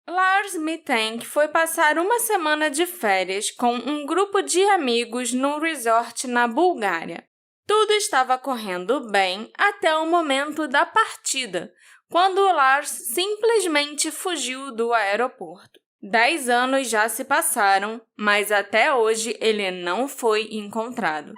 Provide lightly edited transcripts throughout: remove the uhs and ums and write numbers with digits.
Lars Mittank foi passar uma semana de férias com um grupo de amigos num resort na Bulgária. Tudo estava correndo bem até o momento da partida, quando Lars simplesmente fugiu do aeroporto. 10 anos já se passaram, mas até hoje ele não foi encontrado.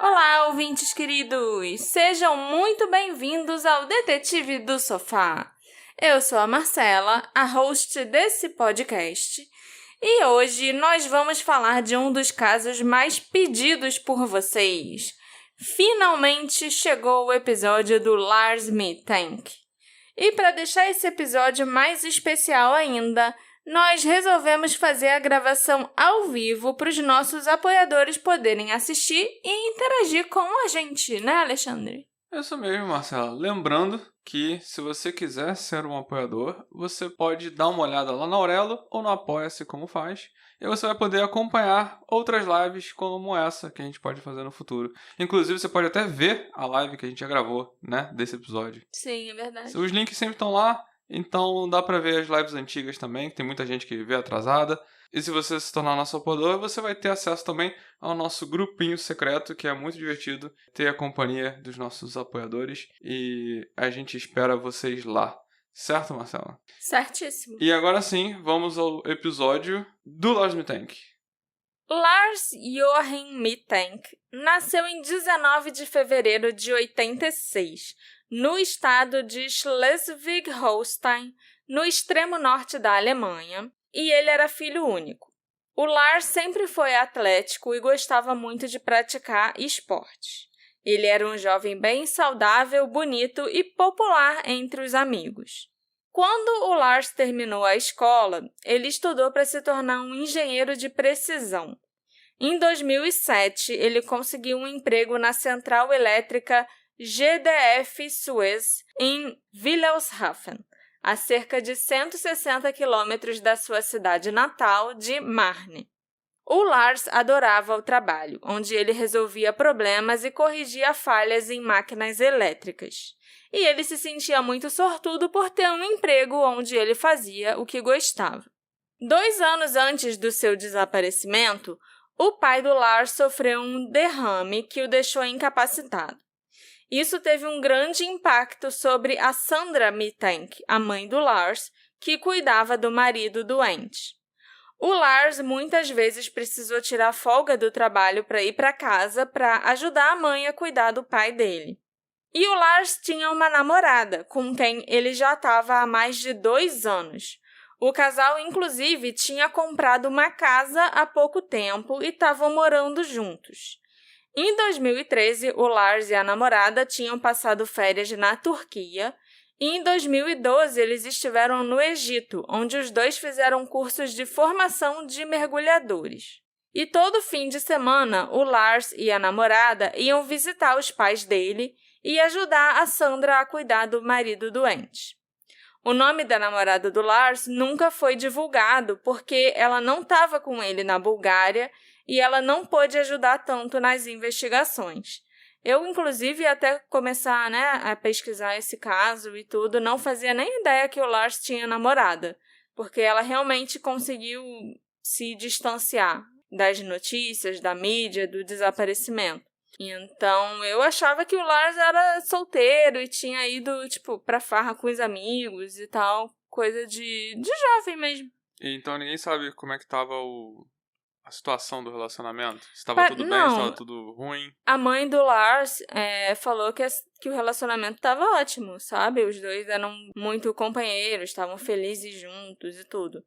Olá, ouvintes queridos! Sejam muito bem-vindos ao Detetive do Sofá. Eu sou a Marcela, a host desse podcast, e hoje nós vamos falar de um dos casos mais pedidos por vocês. Finalmente chegou o episódio do Lars Mittank. E para deixar esse episódio mais especial ainda, nós resolvemos fazer a gravação ao vivo para os nossos apoiadores poderem assistir e interagir com a gente, né, Alexandre? Isso mesmo, Marcela. Lembrando que, se você quiser ser um apoiador, você pode dar uma olhada lá na Aurelo ou no Apoia-se como faz, e você vai poder acompanhar outras lives como essa que a gente pode fazer no futuro. Inclusive, você pode até ver a live que a gente já gravou, né, desse episódio. Sim, é verdade. Os links sempre estão lá. Então dá pra ver as lives antigas também, que tem muita gente que vê atrasada. E se você se tornar nosso apoiador, você vai ter acesso também ao nosso grupinho secreto, que é muito divertido ter a companhia dos nossos apoiadores. E a gente espera vocês lá. Certo, Marcela? Certíssimo. E agora sim, vamos ao episódio do Lars Mittank. Lars Joachim Mittank nasceu em 19 de fevereiro de 86, no estado de Schleswig-Holstein, no extremo norte da Alemanha, e ele era filho único. O Lars sempre foi atlético e gostava muito de praticar esportes. Ele era um jovem bem saudável, bonito e popular entre os amigos. Quando o Lars terminou a escola, ele estudou para se tornar um engenheiro de precisão. Em 2007, ele conseguiu um emprego na central elétrica GDF Suez, em Wilhelmshaven, a cerca de 160 quilômetros da sua cidade natal de Marne. O Lars adorava o trabalho, onde ele resolvia problemas e corrigia falhas em máquinas elétricas. E ele se sentia muito sortudo por ter um emprego onde ele fazia o que gostava. 2 anos antes do seu desaparecimento, o pai do Lars sofreu um derrame que o deixou incapacitado. Isso teve um grande impacto sobre a Sandra Mittank, a mãe do Lars, que cuidava do marido doente. O Lars muitas vezes precisou tirar folga do trabalho para ir para casa para ajudar a mãe a cuidar do pai dele. E o Lars tinha uma namorada, com quem ele já estava há mais de 2 anos. O casal, inclusive, tinha comprado uma casa há pouco tempo e estavam morando juntos. Em 2013, o Lars e a namorada tinham passado férias na Turquia, e em 2012 eles estiveram no Egito, onde os dois fizeram cursos de formação de mergulhadores. E todo fim de semana, o Lars e a namorada iam visitar os pais dele e ajudar a Sandra a cuidar do marido doente. O nome da namorada do Lars nunca foi divulgado porque ela não estava com ele na Bulgária e ela não pôde ajudar tanto nas investigações. Eu, inclusive, ia até começar, a pesquisar esse caso e tudo, não fazia nem ideia que o Lars tinha namorada, porque ela realmente conseguiu se distanciar das notícias, da mídia, do desaparecimento. Então, eu achava que o Lars era solteiro e tinha ido, pra farra com os amigos e tal, coisa de jovem mesmo. E então ninguém sabe como é que tava a situação do relacionamento? Se tava tudo bem, se tava tudo ruim? A mãe do Lars falou que o relacionamento tava ótimo, sabe? Os dois eram muito companheiros, estavam felizes juntos e tudo.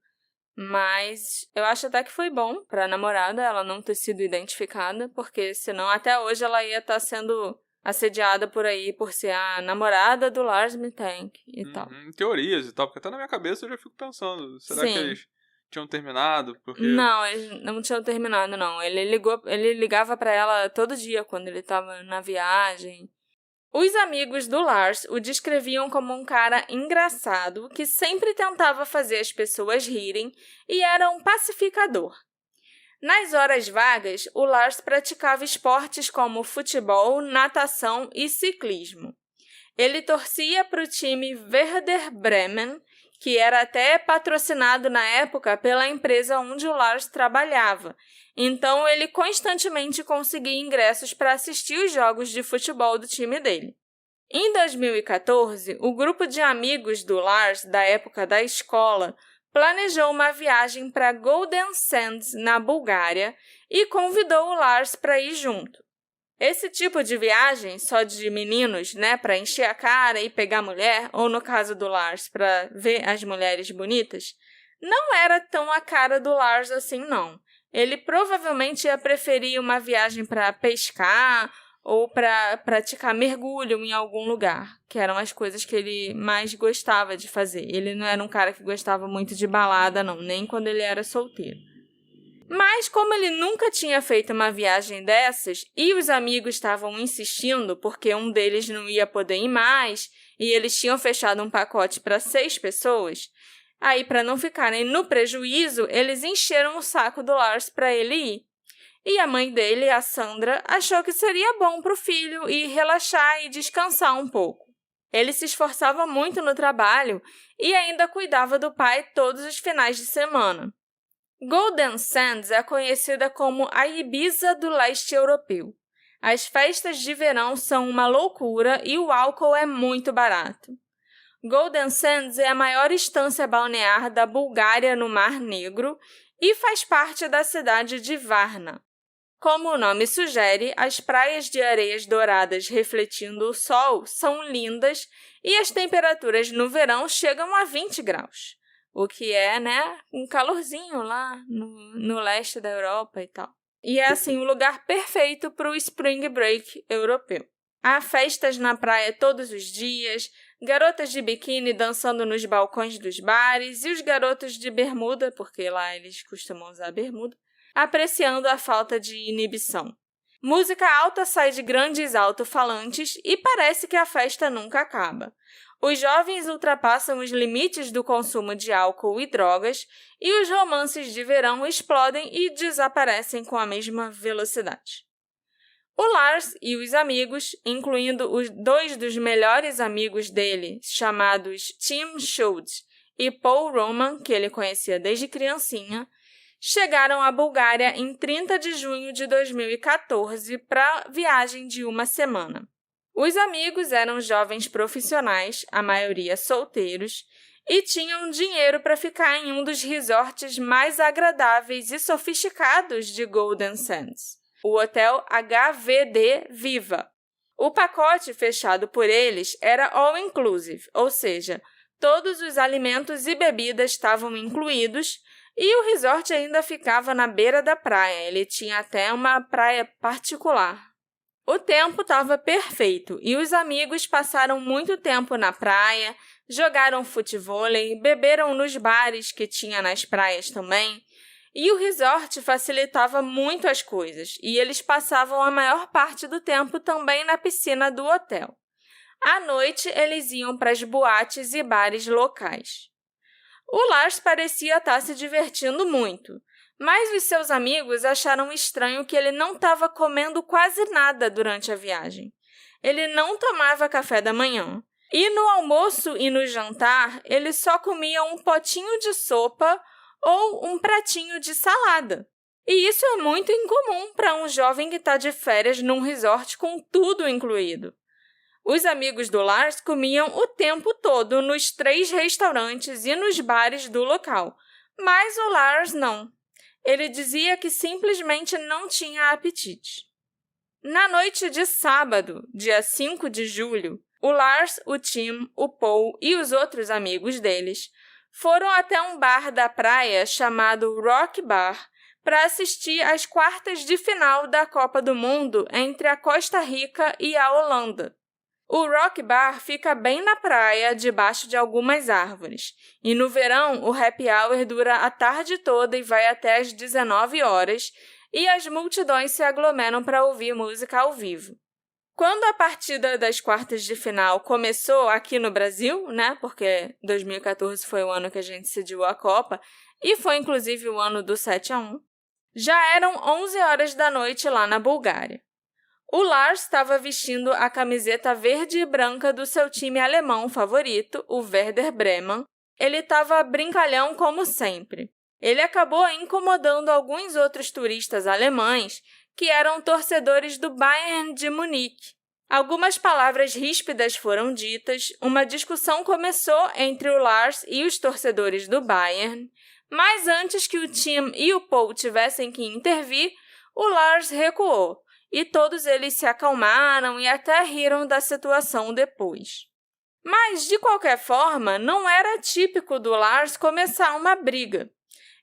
Mas eu acho até que foi bom pra namorada ela não ter sido identificada, porque senão até hoje ela ia estar sendo assediada por aí por ser a namorada do Lars Mittank e tal. Teorias e tal, porque até na minha cabeça eu já fico pensando, será Sim. que eles tinham terminado? Porque... Não, eles não tinham terminado, não. Ele ligava pra ela todo dia quando ele tava na viagem. Os amigos do Lars o descreviam como um cara engraçado que sempre tentava fazer as pessoas rirem e era um pacificador. Nas horas vagas, o Lars praticava esportes como futebol, natação e ciclismo. Ele torcia para o time Werder Bremen, que era até patrocinado na época pela empresa onde o Lars trabalhava. Então, ele constantemente conseguia ingressos para assistir os jogos de futebol do time dele. Em 2014, o grupo de amigos do Lars, da época da escola, planejou uma viagem para Golden Sands, na Bulgária, e convidou o Lars para ir junto. Esse tipo de viagem, só de meninos, para encher a cara e pegar mulher, ou no caso do Lars, para ver as mulheres bonitas, não era tão a cara do Lars assim, não. Ele provavelmente ia preferir uma viagem para pescar ou para praticar mergulho em algum lugar, que eram as coisas que ele mais gostava de fazer. Ele não era um cara que gostava muito de balada, não, nem quando ele era solteiro. Mas, como ele nunca tinha feito uma viagem dessas e os amigos estavam insistindo porque um deles não ia poder ir mais e eles tinham fechado um pacote para 6 pessoas, aí, para não ficarem no prejuízo, eles encheram o saco do Lars para ele ir. E a mãe dele, a Sandra, achou que seria bom para o filho ir relaxar e descansar um pouco. Ele se esforçava muito no trabalho e ainda cuidava do pai todos os finais de semana. Golden Sands é conhecida como a Ibiza do leste europeu. As festas de verão são uma loucura e o álcool é muito barato. Golden Sands é a maior estância balnear da Bulgária no Mar Negro e faz parte da cidade de Varna. Como o nome sugere, as praias de areias douradas refletindo o sol são lindas e as temperaturas no verão chegam a 20 graus, o que é, um calorzinho lá no leste da Europa e tal. E é, assim, o lugar perfeito para o Spring Break europeu. Há festas na praia todos os dias, garotas de biquíni dançando nos balcões dos bares e os garotos de bermuda, porque lá eles costumam usar bermuda, apreciando a falta de inibição. Música alta sai de grandes alto-falantes e parece que a festa nunca acaba. Os jovens ultrapassam os limites do consumo de álcool e drogas e os romances de verão explodem e desaparecem com a mesma velocidade. O Lars e os amigos, incluindo os 2 dos melhores amigos dele, chamados Tim Schultz e Paul Roman, que ele conhecia desde criancinha, chegaram à Bulgária em 30 de junho de 2014 para a viagem de uma semana. Os amigos eram jovens profissionais, a maioria solteiros, e tinham dinheiro para ficar em um dos resorts mais agradáveis e sofisticados de Golden Sands, o Hotel HVD Viva. O pacote fechado por eles era all-inclusive, ou seja, todos os alimentos e bebidas estavam incluídos, e o resort ainda ficava na beira da praia, ele tinha até uma praia particular. O tempo estava perfeito e os amigos passaram muito tempo na praia, jogaram futevôlei, beberam nos bares que tinha nas praias também, e o resort facilitava muito as coisas, e eles passavam a maior parte do tempo também na piscina do hotel. À noite, eles iam para as boates e bares locais. O Lars parecia estar se divertindo muito, mas os seus amigos acharam estranho que ele não estava comendo quase nada durante a viagem. Ele não tomava café da manhã. E no almoço e no jantar, ele só comia um potinho de sopa ou um pratinho de salada. E isso é muito incomum para um jovem que está de férias num resort com tudo incluído. Os amigos do Lars comiam o tempo todo nos 3 restaurantes e nos bares do local, mas o Lars não. Ele dizia que simplesmente não tinha apetite. Na noite de sábado, dia 5 de julho, o Lars, o Tim, o Paul e os outros amigos deles foram até um bar da praia chamado Rock Bar para assistir às quartas de final da Copa do Mundo entre a Costa Rica e a Holanda. O Rock Bar fica bem na praia, debaixo de algumas árvores. E no verão, o happy hour dura a tarde toda e vai até às 19 horas, e as multidões se aglomeram para ouvir música ao vivo. Quando a partida das quartas de final começou aqui no Brasil, né, porque 2014 foi o ano que a gente sediou a Copa, e foi inclusive o ano do 7-1, já eram 11 horas da noite lá na Bulgária. O Lars estava vestindo a camiseta verde e branca do seu time alemão favorito, o Werder Bremen. Ele estava brincalhão como sempre. Ele acabou incomodando alguns outros turistas alemães que eram torcedores do Bayern de Munique. Algumas palavras ríspidas foram ditas, uma discussão começou entre o Lars e os torcedores do Bayern, mas antes que o Tim e o Paul tivessem que intervir, o Lars recuou, e todos eles se acalmaram e até riram da situação depois. Mas, de qualquer forma, não era típico do Lars começar uma briga.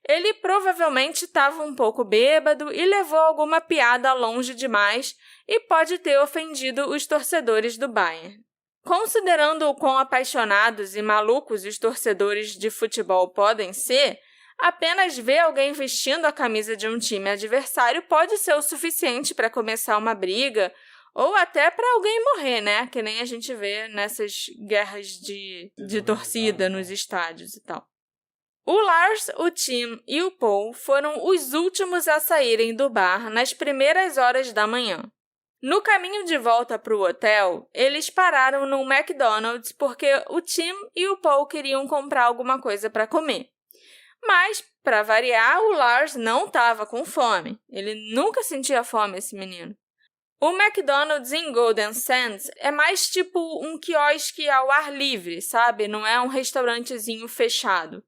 Ele provavelmente estava um pouco bêbado e levou alguma piada longe demais e pode ter ofendido os torcedores do Bayern. Considerando o quão apaixonados e malucos os torcedores de futebol podem ser, apenas ver alguém vestindo a camisa de um time adversário pode ser o suficiente para começar uma briga ou até para alguém morrer, né? Que nem a gente vê nessas guerras de torcida nos estádios e tal. O Lars, o Tim e o Paul foram os últimos a saírem do bar nas primeiras horas da manhã. No caminho de volta para o hotel, eles pararam no McDonald's porque o Tim e o Paul queriam comprar alguma coisa para comer. Mas, para variar, o Lars não estava com fome. Ele nunca sentia fome, esse menino. O McDonald's em Golden Sands é mais tipo um quiosque ao ar livre, sabe? Não é um restaurantezinho fechado.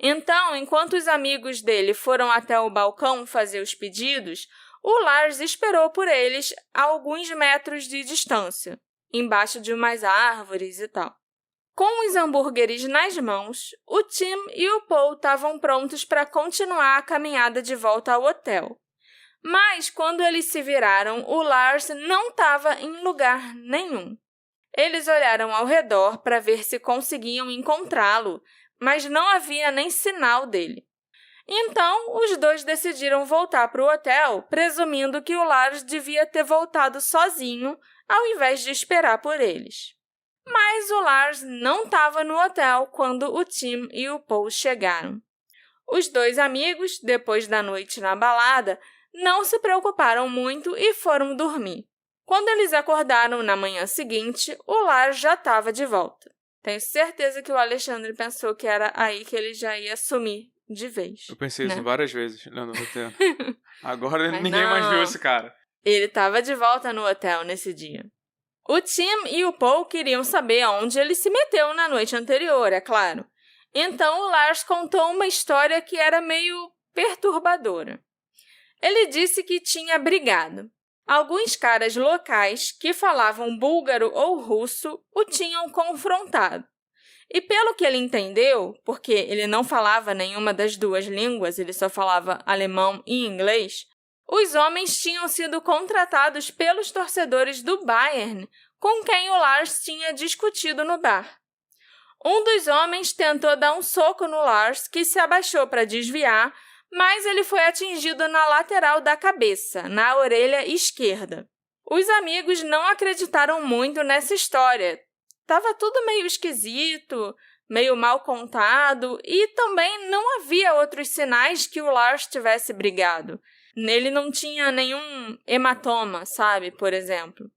Então, enquanto os amigos dele foram até o balcão fazer os pedidos, o Lars esperou por eles a alguns metros de distância, embaixo de umas árvores e tal. Com os hambúrgueres nas mãos, o Tim e o Paul estavam prontos para continuar a caminhada de volta ao hotel. Mas, quando eles se viraram, o Lars não estava em lugar nenhum. Eles olharam ao redor para ver se conseguiam encontrá-lo, mas não havia nem sinal dele. Então, os dois decidiram voltar para o hotel, presumindo que o Lars devia ter voltado sozinho, ao invés de esperar por eles. Mas o Lars não estava no hotel quando o Tim e o Paul chegaram. Os dois amigos, depois da noite na balada, não se preocuparam muito e foram dormir. Quando eles acordaram na manhã seguinte, o Lars já estava de volta. Tenho certeza que o Alexandre pensou que era aí que ele já ia sumir de vez. Eu pensei né? isso várias vezes, lendo o roteiro. Agora ninguém mais viu esse cara. Ele estava de volta no hotel nesse dia. O Tim e o Paul queriam saber aonde ele se meteu na noite anterior, é claro. Então o Lars contou uma história que era meio perturbadora. Ele disse que tinha brigado. Alguns caras locais que falavam búlgaro ou russo o tinham confrontado. E pelo que ele entendeu, porque ele não falava nenhuma das duas línguas, ele só falava alemão e inglês, os homens tinham sido contratados pelos torcedores do Bayern, com quem o Lars tinha discutido no bar. Um dos homens tentou dar um soco no Lars, que se abaixou para desviar, mas ele foi atingido na lateral da cabeça, na orelha esquerda. Os amigos não acreditaram muito nessa história. Estava tudo meio esquisito, meio mal contado, e também não havia outros sinais que o Lars tivesse brigado. Nele não tinha nenhum hematoma, sabe, por exemplo.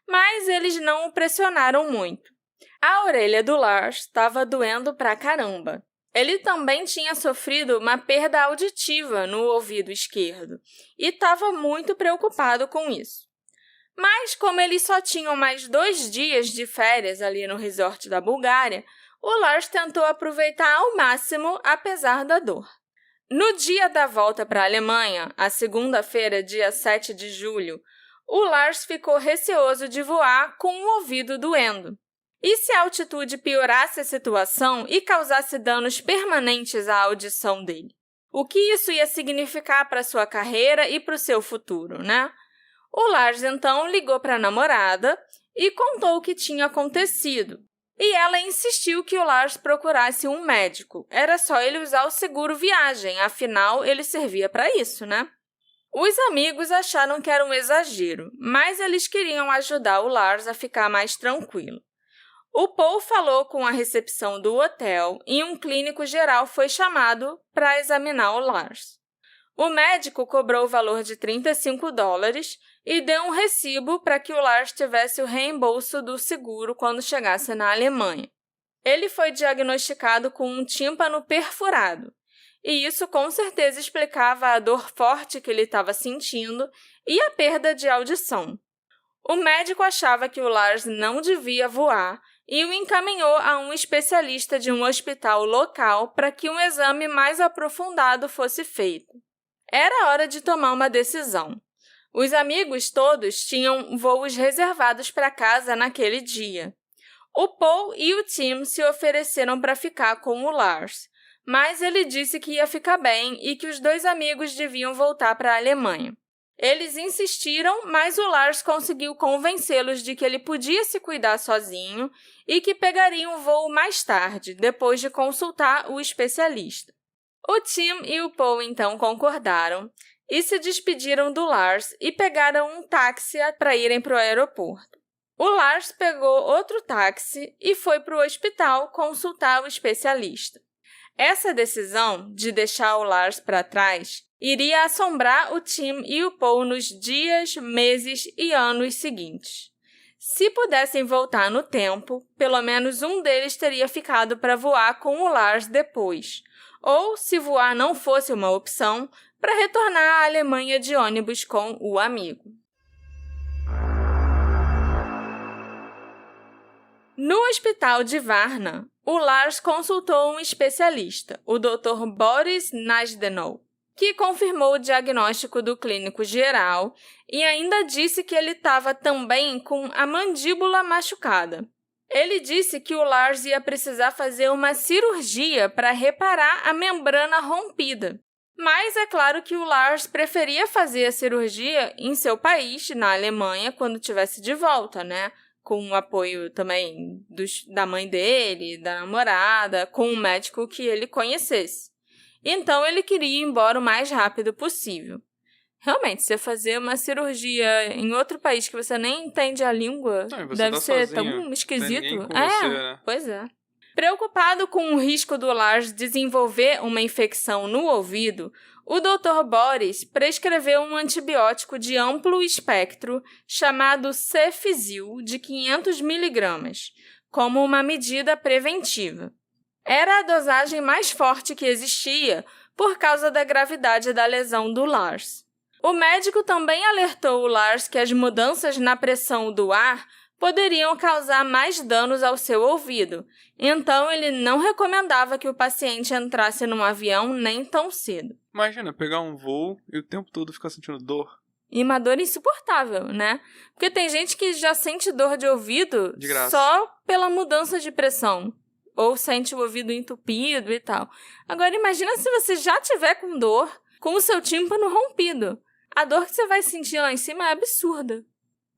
Mas eles não o pressionaram muito. A orelha do Lars estava doendo pra caramba. Ele também tinha sofrido uma perda auditiva no ouvido esquerdo e estava muito preocupado com isso. Mas, como eles só tinham mais 2 dias de férias ali no resort da Bulgária, o Lars tentou aproveitar ao máximo, apesar da dor. No dia da volta para a Alemanha, a segunda-feira, dia 7 de julho, o Lars ficou receoso de voar com o ouvido doendo. E se a altitude piorasse a situação e causasse danos permanentes à audição dele? O que isso ia significar para sua carreira e para o seu futuro, né? O Lars, então, ligou para a namorada e contou o que tinha acontecido. E ela insistiu que o Lars procurasse um médico. Era só ele usar o seguro viagem, afinal, ele servia para isso, né? Os amigos acharam que era um exagero, mas eles queriam ajudar o Lars a ficar mais tranquilo. O Paul falou com a recepção do hotel e um clínico geral foi chamado para examinar o Lars. O médico cobrou o valor de $35 e deu um recibo para que o Lars tivesse o reembolso do seguro quando chegasse na Alemanha. Ele foi diagnosticado com um tímpano perfurado, e isso com certeza explicava a dor forte que ele estava sentindo e a perda de audição. O médico achava que o Lars não devia voar e o encaminhou a um especialista de um hospital local para que um exame mais aprofundado fosse feito. Era hora de tomar uma decisão. Os amigos todos tinham voos reservados para casa naquele dia. O Paul e o Tim se ofereceram para ficar com o Lars, mas ele disse que ia ficar bem e que os dois amigos deviam voltar para a Alemanha. Eles insistiram, mas o Lars conseguiu convencê-los de que ele podia se cuidar sozinho e que pegaria um voo mais tarde, depois de consultar o especialista. O Tim e o Paul então concordaram e se despediram do Lars e pegaram um táxi para irem para o aeroporto. O Lars pegou outro táxi e foi para o hospital consultar o especialista. Essa decisão de deixar o Lars para trás iria assombrar o Tim e o Paul nos dias, meses e anos seguintes. Se pudessem voltar no tempo, pelo menos um deles teria ficado para voar com o Lars depois, ou, se voar não fosse uma opção, para retornar à Alemanha de ônibus com o amigo. No hospital de Varna, o Lars consultou um especialista, o Dr. Boris Najdenov, que confirmou o diagnóstico do clínico geral e ainda disse que ele estava também com a mandíbula machucada. Ele disse que o Lars ia precisar fazer uma cirurgia para reparar a membrana rompida. Mas é claro que o Lars preferia fazer a cirurgia em seu país, na Alemanha, quando estivesse de volta, né? Com o apoio também da mãe dele, da namorada, com um médico que ele conhecesse. Então, ele queria ir embora o mais rápido possível. Realmente, você fazer uma cirurgia em outro país que você nem entende a língua, deve ser tão esquisito. Né? Pois é. Preocupado com o risco do Lars desenvolver uma infecção no ouvido, o Dr. Boris prescreveu um antibiótico de amplo espectro chamado Cefizil de 500 mg, como uma medida preventiva. Era a dosagem mais forte que existia por causa da gravidade da lesão do Lars. O médico também alertou o Lars que as mudanças na pressão do ar poderiam causar mais danos ao seu ouvido, então ele não recomendava que o paciente entrasse num avião nem tão cedo. Imagina, pegar um voo e o tempo todo ficar sentindo dor. E uma dor insuportável, né? Porque tem gente que já sente dor de ouvido de graça, só pela mudança de pressão. Ou sente o ouvido entupido e tal. Agora, imagina se você já tiver com dor, com o seu tímpano rompido. A dor que você vai sentir lá em cima é absurda.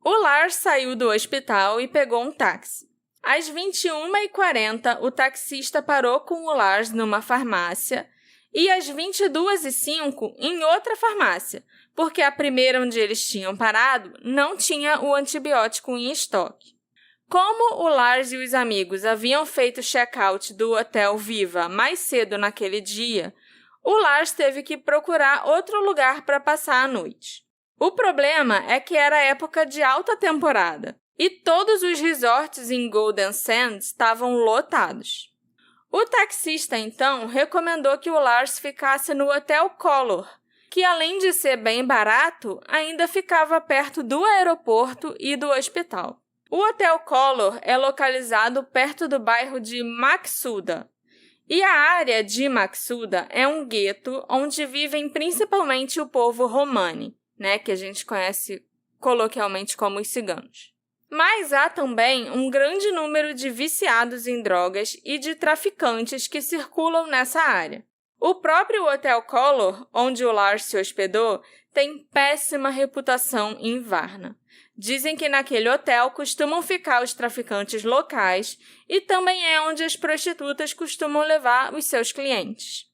O Lars saiu do hospital e pegou um táxi. Às 21h40, o taxista parou com o Lars numa farmácia e às 22h05 em outra farmácia, porque a primeira onde eles tinham parado não tinha o antibiótico em estoque. Como o Lars e os amigos haviam feito check-out do Hotel Viva mais cedo naquele dia, o Lars teve que procurar outro lugar para passar a noite. O problema é que era época de alta temporada e todos os resorts em Golden Sands estavam lotados. O taxista, então, recomendou que o Lars ficasse no Hotel Color, que além de ser bem barato, ainda ficava perto do aeroporto e do hospital. O Hotel Color é localizado perto do bairro de Maksuda, e a área de Maksuda é um gueto onde vivem principalmente o povo romani, né, que a gente conhece coloquialmente como os ciganos. Mas há também um grande número de viciados em drogas e de traficantes que circulam nessa área. O próprio Hotel Color, onde o Lars se hospedou, tem péssima reputação em Varna. Dizem que naquele hotel costumam ficar os traficantes locais e também é onde as prostitutas costumam levar os seus clientes.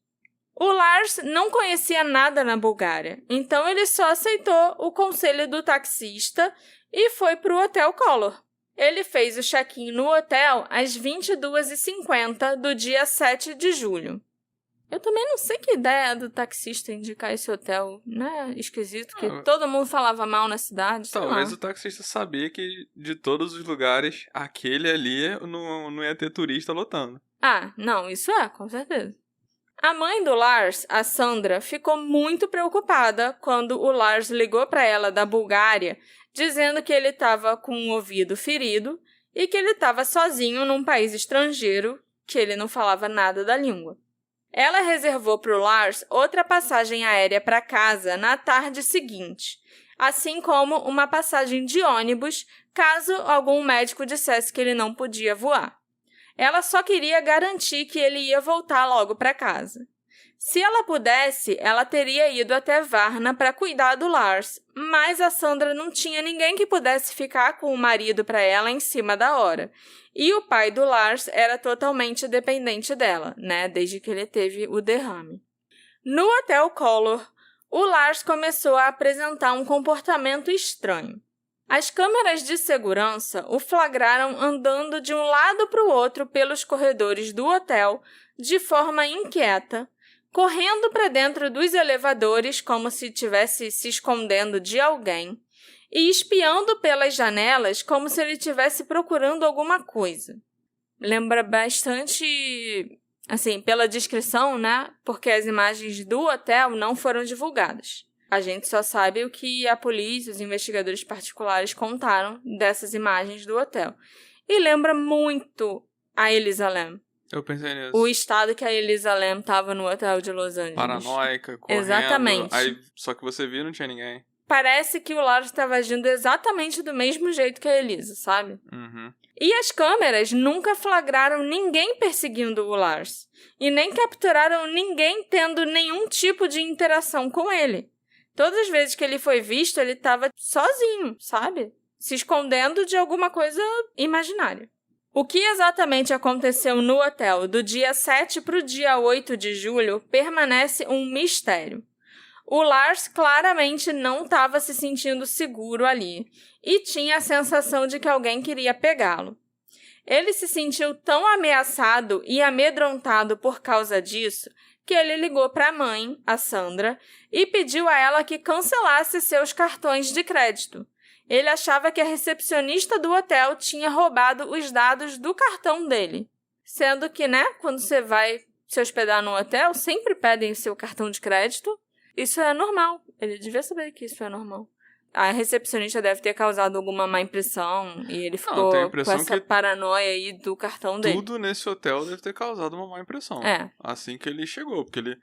O Lars não conhecia nada na Bulgária, então ele só aceitou o conselho do taxista e foi para o Hotel Collor. Ele fez o check-in no hotel às 22h50 do dia 7 de julho. Eu também não sei que ideia do taxista indicar esse hotel, né? Esquisito, que todo mundo falava mal na cidade. Talvez o taxista sabia que de todos os lugares, aquele ali não ia ter turista lotando. Ah, não, isso com certeza. A mãe do Lars, a Sandra, ficou muito preocupada quando o Lars ligou para ela da Bulgária, dizendo que ele estava com o ouvido ferido e que ele estava sozinho num país estrangeiro, que ele não falava nada da língua. Ela reservou para o Lars outra passagem aérea para casa na tarde seguinte, assim como uma passagem de ônibus, caso algum médico dissesse que ele não podia voar. Ela só queria garantir que ele ia voltar logo para casa. Se ela pudesse, ela teria ido até Varna para cuidar do Lars, mas a Sandra não tinha ninguém que pudesse ficar com o marido para ela em cima da hora. E o pai do Lars era totalmente dependente dela, né, desde que ele teve o derrame. No Hotel Collor, o Lars começou a apresentar um comportamento estranho. As câmeras de segurança o flagraram andando de um lado para o outro pelos corredores do hotel de forma inquieta, correndo para dentro dos elevadores como se estivesse se escondendo de alguém e espiando pelas janelas como se ele estivesse procurando alguma coisa. Lembra bastante, assim, pela descrição, né? Porque as imagens do hotel não foram divulgadas. A gente só sabe o que a polícia, os investigadores particulares contaram dessas imagens do hotel. E lembra muito a Elisa Lam. Eu pensei nisso. O estado que a Elisa Lam estava no hotel de Los Angeles. Paranoica, correndo. Exatamente. Aí, só que você viu, não tinha ninguém. Parece que o Lars estava agindo exatamente do mesmo jeito que a Elisa, sabe? Uhum. E as câmeras nunca flagraram ninguém perseguindo o Lars. E nem capturaram ninguém tendo nenhum tipo de interação com ele. Todas as vezes que ele foi visto, ele estava sozinho, sabe? Se escondendo de alguma coisa imaginária. O que exatamente aconteceu no hotel do dia 7 para o dia 8 de julho permanece um mistério. O Lars claramente não estava se sentindo seguro ali e tinha a sensação de que alguém queria pegá-lo. Ele se sentiu tão ameaçado e amedrontado por causa disso que ele ligou para a mãe, a Sandra, e pediu a ela que cancelasse seus cartões de crédito. Ele achava que a recepcionista do hotel tinha roubado os dados do cartão dele. Sendo que, né, quando você vai se hospedar no hotel, sempre pedem o seu cartão de crédito. Isso é normal. Ele devia saber que isso é normal. A recepcionista deve ter causado alguma má impressão e ele ficou com essa paranoia aí do cartão dele. Tudo nesse hotel deve ter causado uma má impressão. Assim que ele chegou, porque ele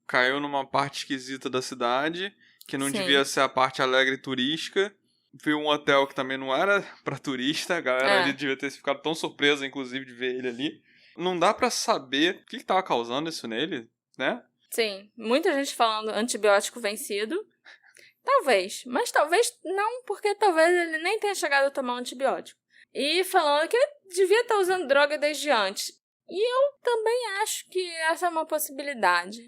caiu numa parte esquisita da cidade, que não devia ser a parte alegre e turística. Viu um hotel que também não era pra turista, a galera ali devia ter ficado tão surpresa, inclusive, de ver ele ali. Não dá pra saber o que tava causando isso nele, né? Sim, muita gente falando antibiótico vencido. Talvez, mas talvez não, porque talvez ele nem tenha chegado a tomar um antibiótico. E falando que ele devia estar usando droga desde antes. E eu também acho que essa é uma possibilidade.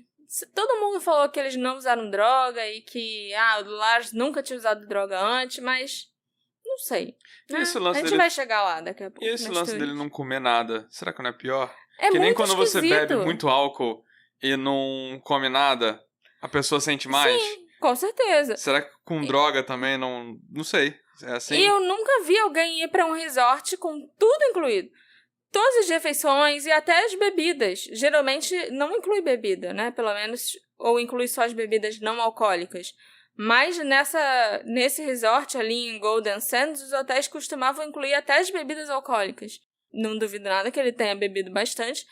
Todo mundo falou que eles não usaram droga e que o Lars nunca tinha usado droga antes, mas não sei. Né? A gente vai chegar lá daqui a pouco. E esse lance dele não comer nada, será que não é pior? É que muito nem quando esquisito. Você bebe muito álcool e não come nada, a pessoa sente mais? Sim. Com certeza. Será que com droga também não... Não sei. É assim? E eu nunca vi alguém ir para um resort com tudo incluído. Todas as refeições e até as bebidas. Geralmente não inclui bebida, né? Pelo menos, ou inclui só as bebidas não alcoólicas. Mas nesse resort ali em Golden Sands, os hotéis costumavam incluir até as bebidas alcoólicas. Não duvido nada que ele tenha bebido bastante.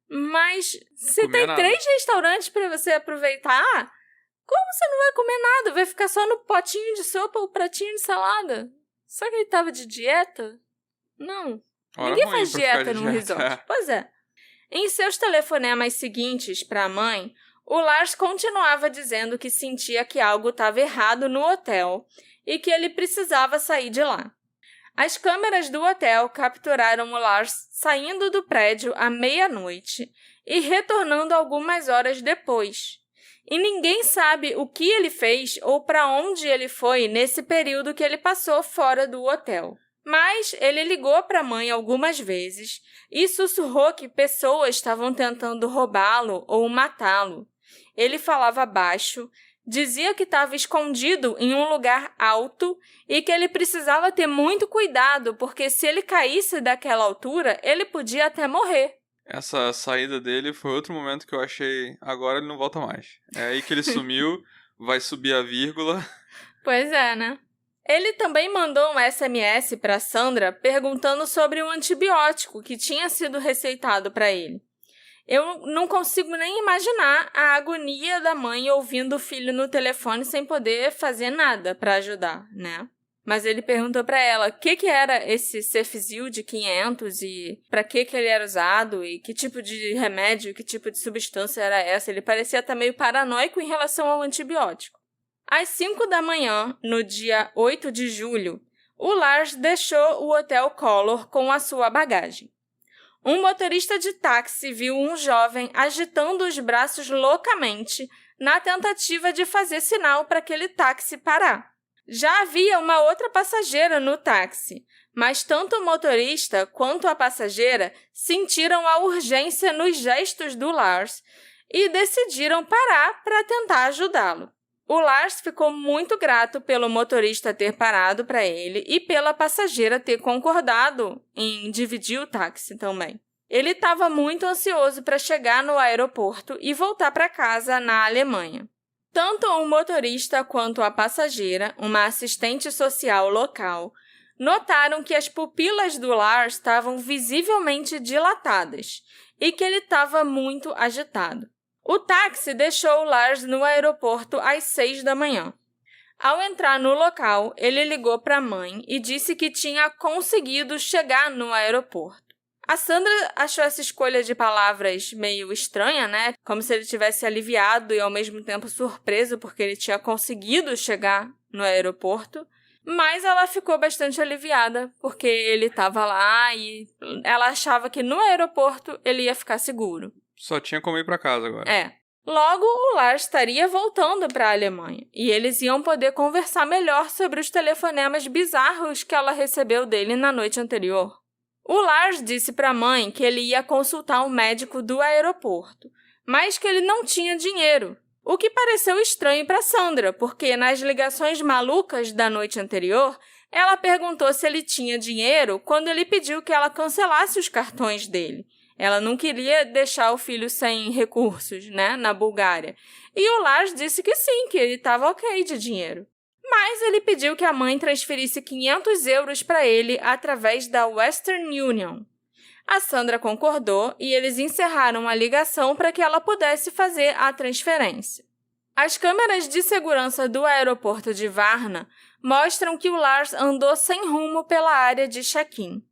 Mas se tem 3 restaurantes para você aproveitar... Como você não vai comer nada? Vai ficar só no potinho de sopa ou pratinho de salada? Será que ele estava de dieta? Não. Ninguém faz dieta num resort. Pois é. Em seus telefonemas seguintes para a mãe, o Lars continuava dizendo que sentia que algo estava errado no hotel e que ele precisava sair de lá. As câmeras do hotel capturaram o Lars saindo do prédio à meia-noite e retornando algumas horas depois. E ninguém sabe o que ele fez ou para onde ele foi nesse período que ele passou fora do hotel. Mas ele ligou para a mãe algumas vezes e sussurrou que pessoas estavam tentando roubá-lo ou matá-lo. Ele falava baixo, dizia que estava escondido em um lugar alto e que ele precisava ter muito cuidado porque se ele caísse daquela altura, ele podia até morrer. Essa saída dele foi outro momento que eu achei, agora ele não volta mais. É aí que ele sumiu, vai subir a vírgula. Pois é, né? Ele também mandou um SMS para Sandra perguntando sobre o antibiótico que tinha sido receitado para ele. Eu não consigo nem imaginar a agonia da mãe ouvindo o filho no telefone sem poder fazer nada para ajudar, né? Mas ele perguntou para ela o que era esse Cefizil de 500 e para que ele era usado e que tipo de remédio, que tipo de substância era essa. Ele parecia estar meio paranoico em relação ao antibiótico. Às 5 da manhã, no dia 8 de julho, o Lars deixou o Hotel Color com a sua bagagem. Um motorista de táxi viu um jovem agitando os braços loucamente na tentativa de fazer sinal para aquele táxi parar. Já havia uma outra passageira no táxi, mas tanto o motorista quanto a passageira sentiram a urgência nos gestos do Lars e decidiram parar para tentar ajudá-lo. O Lars ficou muito grato pelo motorista ter parado para ele e pela passageira ter concordado em dividir o táxi também. Ele estava muito ansioso para chegar no aeroporto e voltar para casa na Alemanha. Tanto o motorista quanto a passageira, uma assistente social local, notaram que as pupilas do Lars estavam visivelmente dilatadas e que ele estava muito agitado. O táxi deixou o Lars no aeroporto às 6 da manhã. Ao entrar no local, ele ligou para a mãe e disse que tinha conseguido chegar no aeroporto. A Sandra achou essa escolha de palavras meio estranha, né? Como se ele tivesse aliviado e ao mesmo tempo surpreso porque ele tinha conseguido chegar no aeroporto. Mas ela ficou bastante aliviada porque ele estava lá e ela achava que no aeroporto ele ia ficar seguro. Só tinha como ir para casa agora. Logo, o Lars estaria voltando para a Alemanha e eles iam poder conversar melhor sobre os telefonemas bizarros que ela recebeu dele na noite anterior. O Lars disse para a mãe que ele ia consultar um médico do aeroporto, mas que ele não tinha dinheiro, o que pareceu estranho para Sandra, porque nas ligações malucas da noite anterior, ela perguntou se ele tinha dinheiro quando ele pediu que ela cancelasse os cartões dele. Ela não queria deixar o filho sem recursos, né, na Bulgária. E o Lars disse que sim, que ele estava ok de dinheiro. Mas ele pediu que a mãe transferisse 500 euros para ele através da Western Union. A Sandra concordou e eles encerraram a ligação para que ela pudesse fazer a transferência. As câmeras de segurança do aeroporto de Varna mostram que o Lars andou sem rumo pela área de check-in.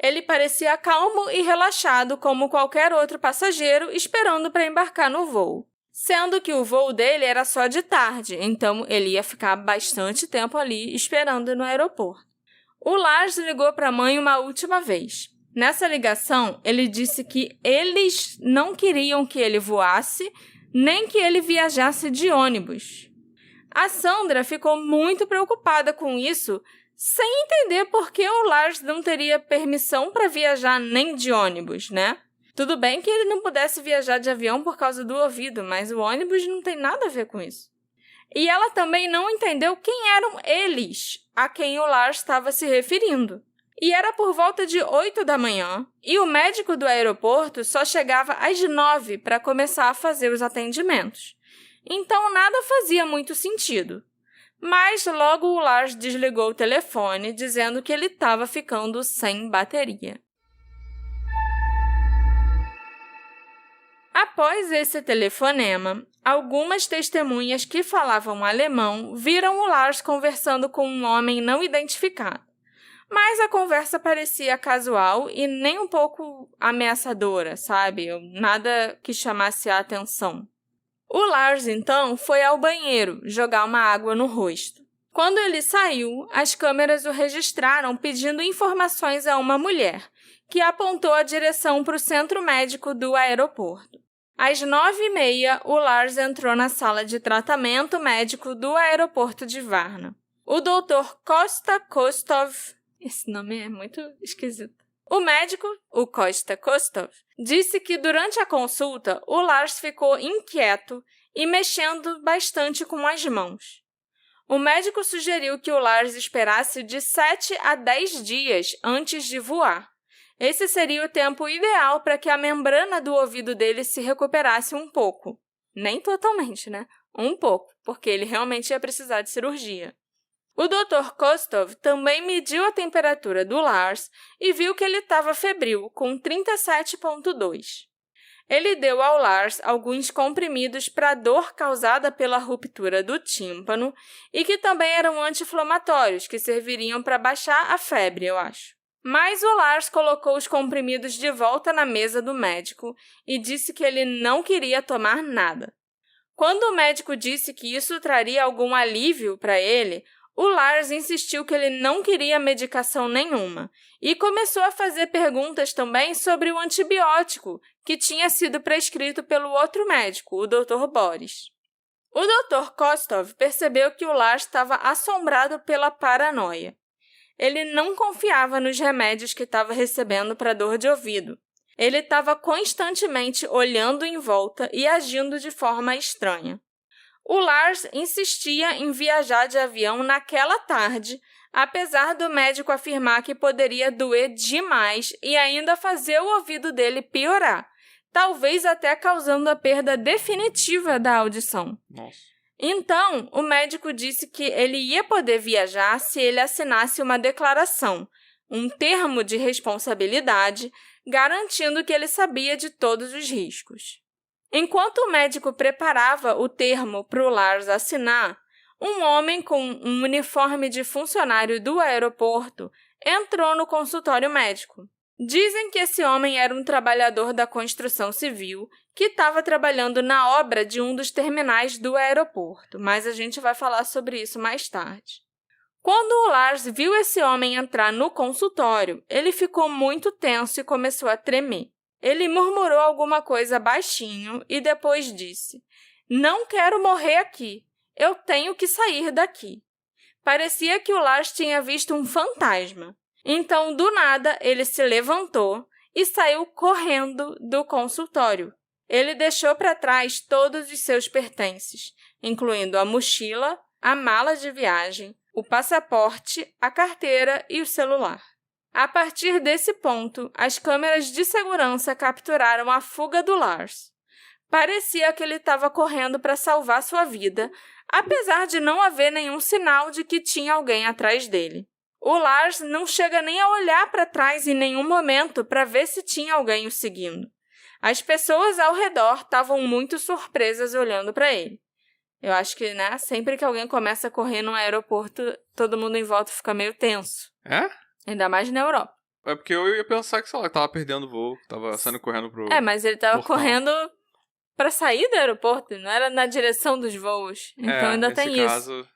Ele parecia calmo e relaxado como qualquer outro passageiro esperando para embarcar no voo. Sendo que o voo dele era só de tarde, então ele ia ficar bastante tempo ali esperando no aeroporto. O Lars ligou para a mãe uma última vez. Nessa ligação, ele disse que eles não queriam que ele voasse, nem que ele viajasse de ônibus. A Sandra ficou muito preocupada com isso, sem entender por que o Lars não teria permissão para viajar nem de ônibus, né? Tudo bem que ele não pudesse viajar de avião por causa do ouvido, mas o ônibus não tem nada a ver com isso. E ela também não entendeu quem eram eles a quem o Lars estava se referindo. E era por volta de 8 da manhã, e o médico do aeroporto só chegava às 9 para começar a fazer os atendimentos. Então nada fazia muito sentido. Mas logo o Lars desligou o telefone, dizendo que ele estava ficando sem bateria. Após esse telefonema, algumas testemunhas que falavam alemão viram o Lars conversando com um homem não identificado. Mas a conversa parecia casual e nem um pouco ameaçadora, sabe? Nada que chamasse a atenção. O Lars, então, foi ao banheiro jogar uma água no rosto. Quando ele saiu, as câmeras o registraram pedindo informações a uma mulher, que apontou a direção para o centro médico do aeroporto. Às 9h30, o Lars entrou na sala de tratamento médico do aeroporto de Varna. O Dr. Kosta Kostov... Esse nome é muito esquisito. O médico, o Kosta Kostov, disse que durante a consulta, o Lars ficou inquieto e mexendo bastante com as mãos. O médico sugeriu que o Lars esperasse de 7 a 10 dias antes de voar. Esse seria o tempo ideal para que a membrana do ouvido dele se recuperasse um pouco. Nem totalmente, né? Um pouco, porque ele realmente ia precisar de cirurgia. O Dr. Kostov também mediu a temperatura do Lars e viu que ele estava febril, com 37,2. Ele deu ao Lars alguns comprimidos para dor causada pela ruptura do tímpano e que também eram anti-inflamatórios, que serviriam para baixar a febre, eu acho. Mas o Lars colocou os comprimidos de volta na mesa do médico e disse que ele não queria tomar nada. Quando o médico disse que isso traria algum alívio para ele, o Lars insistiu que ele não queria medicação nenhuma e começou a fazer perguntas também sobre o antibiótico que tinha sido prescrito pelo outro médico, o Dr. Boris. O Dr. Kostov percebeu que o Lars estava assombrado pela paranoia. Ele não confiava nos remédios que estava recebendo para dor de ouvido. Ele estava constantemente olhando em volta e agindo de forma estranha. O Lars insistia em viajar de avião naquela tarde, apesar do médico afirmar que poderia doer demais e ainda fazer o ouvido dele piorar, talvez até causando a perda definitiva da audição. Nossa. Então, o médico disse que ele ia poder viajar se ele assinasse uma declaração, um termo de responsabilidade, garantindo que ele sabia de todos os riscos. Enquanto o médico preparava o termo para o Lars assinar, um homem com um uniforme de funcionário do aeroporto entrou no consultório médico. Dizem que esse homem era um trabalhador da construção civil que estava trabalhando na obra de um dos terminais do aeroporto, mas a gente vai falar sobre isso mais tarde. Quando o Lars viu esse homem entrar no consultório, ele ficou muito tenso e começou a tremer. Ele murmurou alguma coisa baixinho e depois disse: "Não quero morrer aqui. Eu tenho que sair daqui." Parecia que o Lars tinha visto um fantasma. Então, do nada, ele se levantou e saiu correndo do consultório. Ele deixou para trás todos os seus pertences, incluindo a mochila, a mala de viagem, o passaporte, a carteira e o celular. A partir desse ponto, as câmeras de segurança capturaram a fuga do Lars. Parecia que ele estava correndo para salvar sua vida, apesar de não haver nenhum sinal de que tinha alguém atrás dele. O Lars não chega nem a olhar para trás em nenhum momento para ver se tinha alguém o seguindo. As pessoas ao redor estavam muito surpresas olhando para ele. Eu acho que, né, sempre que alguém começa a correr no aeroporto, todo mundo em volta fica meio tenso. É? Ainda mais na Europa. É porque eu ia pensar que, sei lá, tava perdendo o voo, tava saindo correndo pro mas ele tava portão. correndo para sair do aeroporto, não era na direção dos voos. Então ainda tem isso. Caso...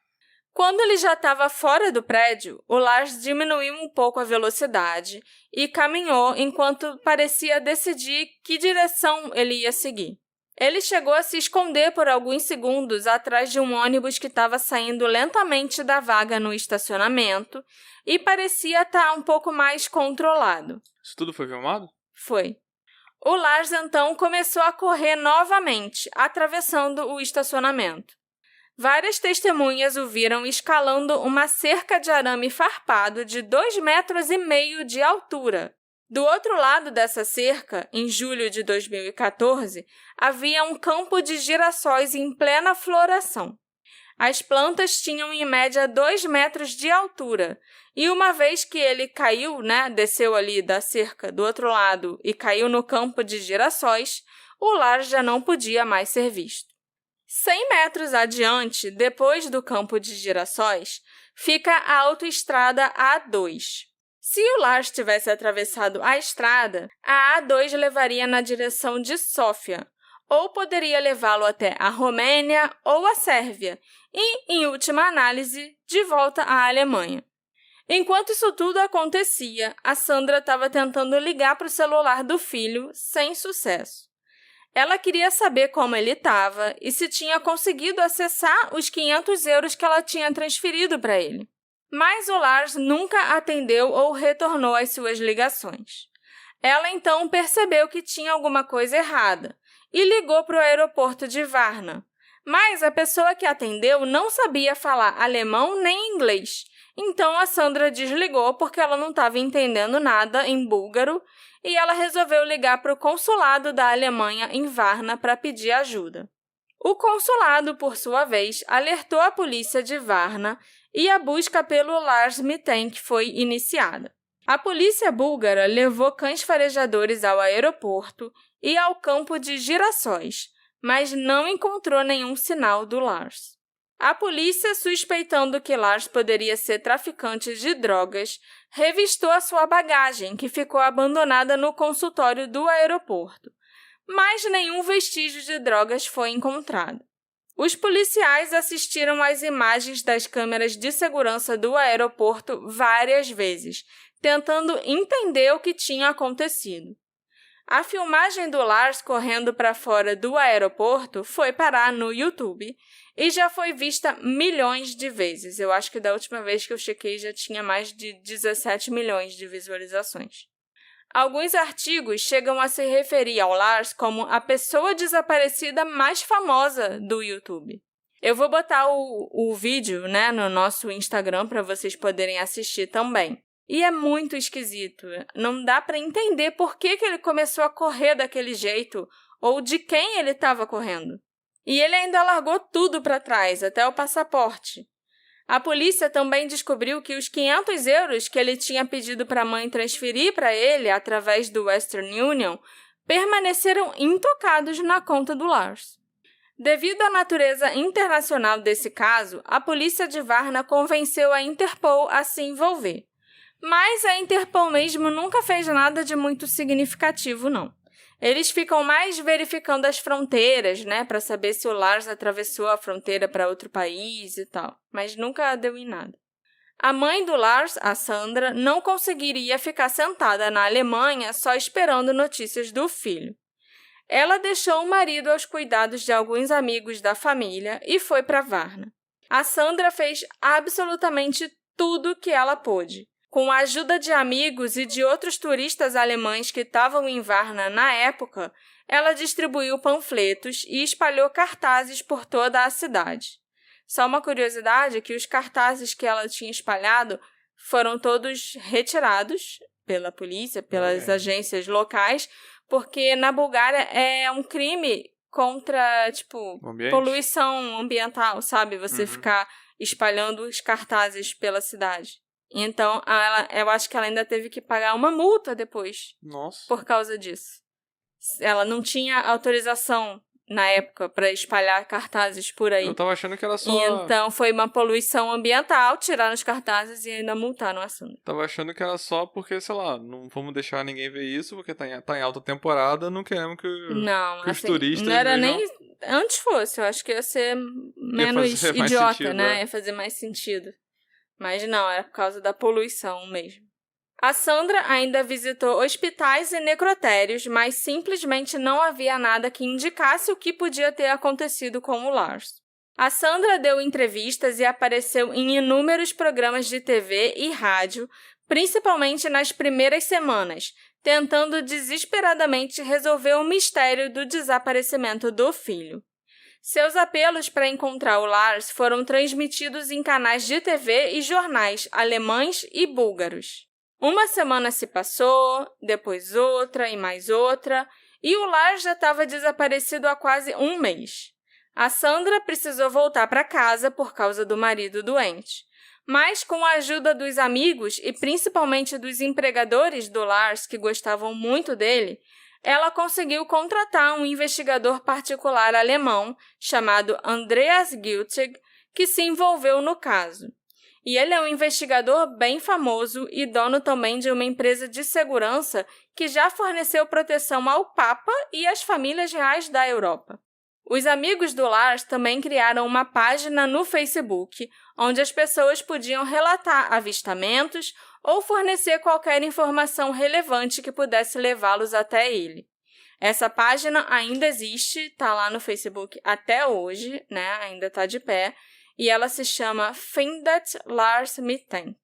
Quando ele já estava fora do prédio, o Lars diminuiu um pouco a velocidade e caminhou enquanto parecia decidir que direção ele ia seguir. Ele chegou a se esconder por alguns segundos atrás de um ônibus que estava saindo lentamente da vaga no estacionamento e parecia estar um pouco mais controlado. Isso tudo foi filmado? Foi. O Lars, então, começou a correr novamente, atravessando o estacionamento. Várias testemunhas o viram escalando uma cerca de arame farpado de 2,5 metros de altura. Do outro lado dessa cerca, em julho de 2014, havia um campo de girassóis em plena floração. As plantas tinham em média 2 metros de altura, e uma vez que ele caiu, desceu ali da cerca do outro lado e caiu no campo de girassóis, o Lars já não podia mais ser visto. 100 metros adiante, depois do campo de girassóis, fica a autoestrada A2. Se o Lars tivesse atravessado a estrada, a A2 levaria na direção de Sófia, ou poderia levá-lo até a Romênia ou a Sérvia, e, em última análise, de volta à Alemanha. Enquanto isso tudo acontecia, a Sandra estava tentando ligar para o celular do filho sem sucesso. Ela queria saber como ele estava e se tinha conseguido acessar os 500 euros que ela tinha transferido para ele. Mas o Lars nunca atendeu ou retornou às suas ligações. Ela então percebeu que tinha alguma coisa errada e ligou para o aeroporto de Varna. Mas a pessoa que atendeu não sabia falar alemão nem inglês. Então a Sandra desligou porque ela não estava entendendo nada em búlgaro e ela resolveu ligar para o consulado da Alemanha em Varna para pedir ajuda. O consulado, por sua vez, alertou a polícia de Varna e a busca pelo Lars Mittank foi iniciada. A polícia búlgara levou cães farejadores ao aeroporto e ao campo de girassóis, mas não encontrou nenhum sinal do Lars. A polícia, suspeitando que Lars poderia ser traficante de drogas, revistou a sua bagagem, que ficou abandonada no consultório do aeroporto, mas nenhum vestígio de drogas foi encontrado. Os policiais assistiram às imagens das câmeras de segurança do aeroporto várias vezes, tentando entender o que tinha acontecido. A filmagem do Lars correndo para fora do aeroporto foi parar no YouTube e já foi vista milhões de vezes. Eu acho que da última vez que eu chequei já tinha mais de 17 milhões de visualizações. Alguns artigos chegam a se referir ao Lars como a pessoa desaparecida mais famosa do YouTube. Eu vou botar o vídeo, no nosso Instagram para vocês poderem assistir também. E é muito esquisito. Não dá para entender por que ele começou a correr daquele jeito ou de quem ele estava correndo. E ele ainda largou tudo para trás, até o passaporte. A polícia também descobriu que os 500 euros que ele tinha pedido para a mãe transferir para ele através do Western Union permaneceram intocados na conta do Lars. Devido à natureza internacional desse caso, a polícia de Varna convenceu a Interpol a se envolver. Mas a Interpol mesmo nunca fez nada de muito significativo, não. Eles ficam mais verificando as fronteiras, para saber se o Lars atravessou a fronteira para outro país e tal, mas nunca deu em nada. A mãe do Lars, a Sandra, não conseguiria ficar sentada na Alemanha só esperando notícias do filho. Ela deixou o marido aos cuidados de alguns amigos da família e foi para Varna. A Sandra fez absolutamente tudo o que ela pôde. Com a ajuda de amigos e de outros turistas alemães que estavam em Varna na época, ela distribuiu panfletos e espalhou cartazes por toda a cidade. Só uma curiosidade é que os cartazes que ela tinha espalhado foram todos retirados pela polícia, pelas agências locais, porque na Bulgária é um crime contra, poluição ambiental, sabe? Você ficar espalhando os cartazes pela cidade. Então, eu acho que ela ainda teve que pagar uma multa depois. Nossa. Por causa disso. Ela não tinha autorização na época para espalhar cartazes por aí. Eu tava achando que era só... Então, foi uma poluição ambiental, tiraram os cartazes e ainda multaram a Sandra. Tava achando que era só porque, sei lá, não vamos deixar ninguém ver isso, porque tá em alta temporada, não queremos que os turistas... Não era nem... Antes fosse, eu acho que ia ser menos idiota, sentido, Ia fazer mais sentido. Mas não, era por causa da poluição mesmo. A Sandra ainda visitou hospitais e necrotérios, mas simplesmente não havia nada que indicasse o que podia ter acontecido com o Lars. A Sandra deu entrevistas e apareceu em inúmeros programas de TV e rádio, principalmente nas primeiras semanas, tentando desesperadamente resolver o mistério do desaparecimento do filho. Seus apelos para encontrar o Lars foram transmitidos em canais de TV e jornais alemães e búlgaros. Uma semana se passou, depois outra e mais outra, e o Lars já estava desaparecido há quase um mês. A Sandra precisou voltar para casa por causa do marido doente. Mas, com a ajuda dos amigos e principalmente dos empregadores do Lars, que gostavam muito dele, ela conseguiu contratar um investigador particular alemão chamado Andreas Gültig, que se envolveu no caso. E ele é um investigador bem famoso e dono também de uma empresa de segurança que já forneceu proteção ao Papa e às famílias reais da Europa. Os amigos do Lars também criaram uma página no Facebook, onde as pessoas podiam relatar avistamentos ou fornecer qualquer informação relevante que pudesse levá-los até ele. Essa página ainda existe, está lá no Facebook até hoje, né? Ainda está de pé, e ela se chama Find That Lars Mittank.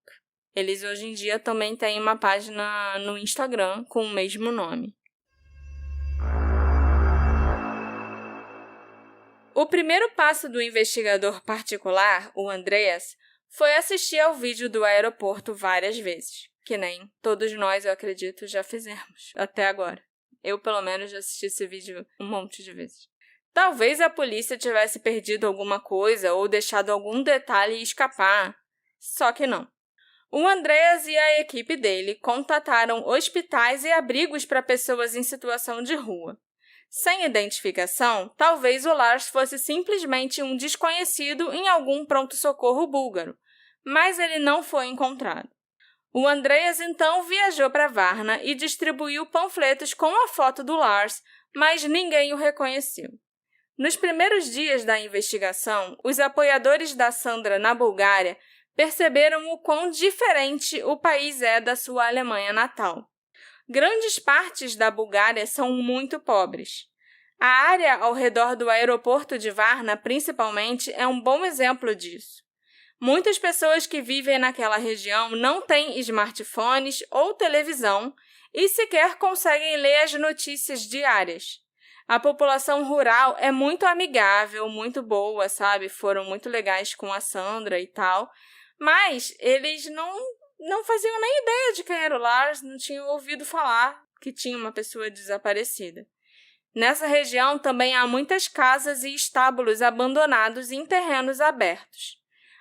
Eles hoje em dia também têm uma página no Instagram com o mesmo nome. O primeiro passo do investigador particular, o Andreas, foi assistir ao vídeo do aeroporto várias vezes, que nem todos nós, eu acredito, já fizemos até agora. Eu, pelo menos, já assisti esse vídeo um monte de vezes. Talvez a polícia tivesse perdido alguma coisa ou deixado algum detalhe escapar, só que não. O Andreas e a equipe dele contataram hospitais e abrigos para pessoas em situação de rua. Sem identificação, talvez o Lars fosse simplesmente um desconhecido em algum pronto-socorro búlgaro, mas ele não foi encontrado. O Andreas então viajou para Varna e distribuiu panfletos com a foto do Lars, mas ninguém o reconheceu. Nos primeiros dias da investigação, os apoiadores da Sandra na Bulgária perceberam o quão diferente o país é da sua Alemanha natal. Grandes partes da Bulgária são muito pobres. A área ao redor do aeroporto de Varna, principalmente, é um bom exemplo disso. Muitas pessoas que vivem naquela região não têm smartphones ou televisão e sequer conseguem ler as notícias diárias. A população rural é muito amigável, muito boa, sabe? Foram muito legais com a Sandra e tal, mas eles não faziam nem ideia de quem era o Lars, não tinham ouvido falar que tinha uma pessoa desaparecida. Nessa região também há muitas casas e estábulos abandonados em terrenos abertos.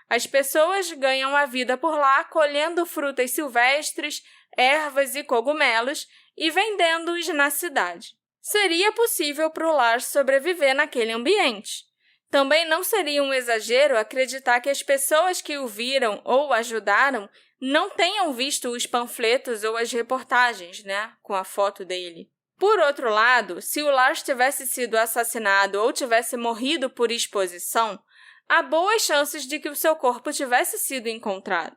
As pessoas ganham a vida por lá colhendo frutas silvestres, ervas e cogumelos e vendendo-os na cidade. Seria possível para o Lars sobreviver naquele ambiente. Também não seria um exagero acreditar que as pessoas que o viram ou ajudaram não tenham visto os panfletos ou as reportagens, né, com a foto dele. Por outro lado, se o Lars tivesse sido assassinado ou tivesse morrido por exposição, há boas chances de que o seu corpo tivesse sido encontrado.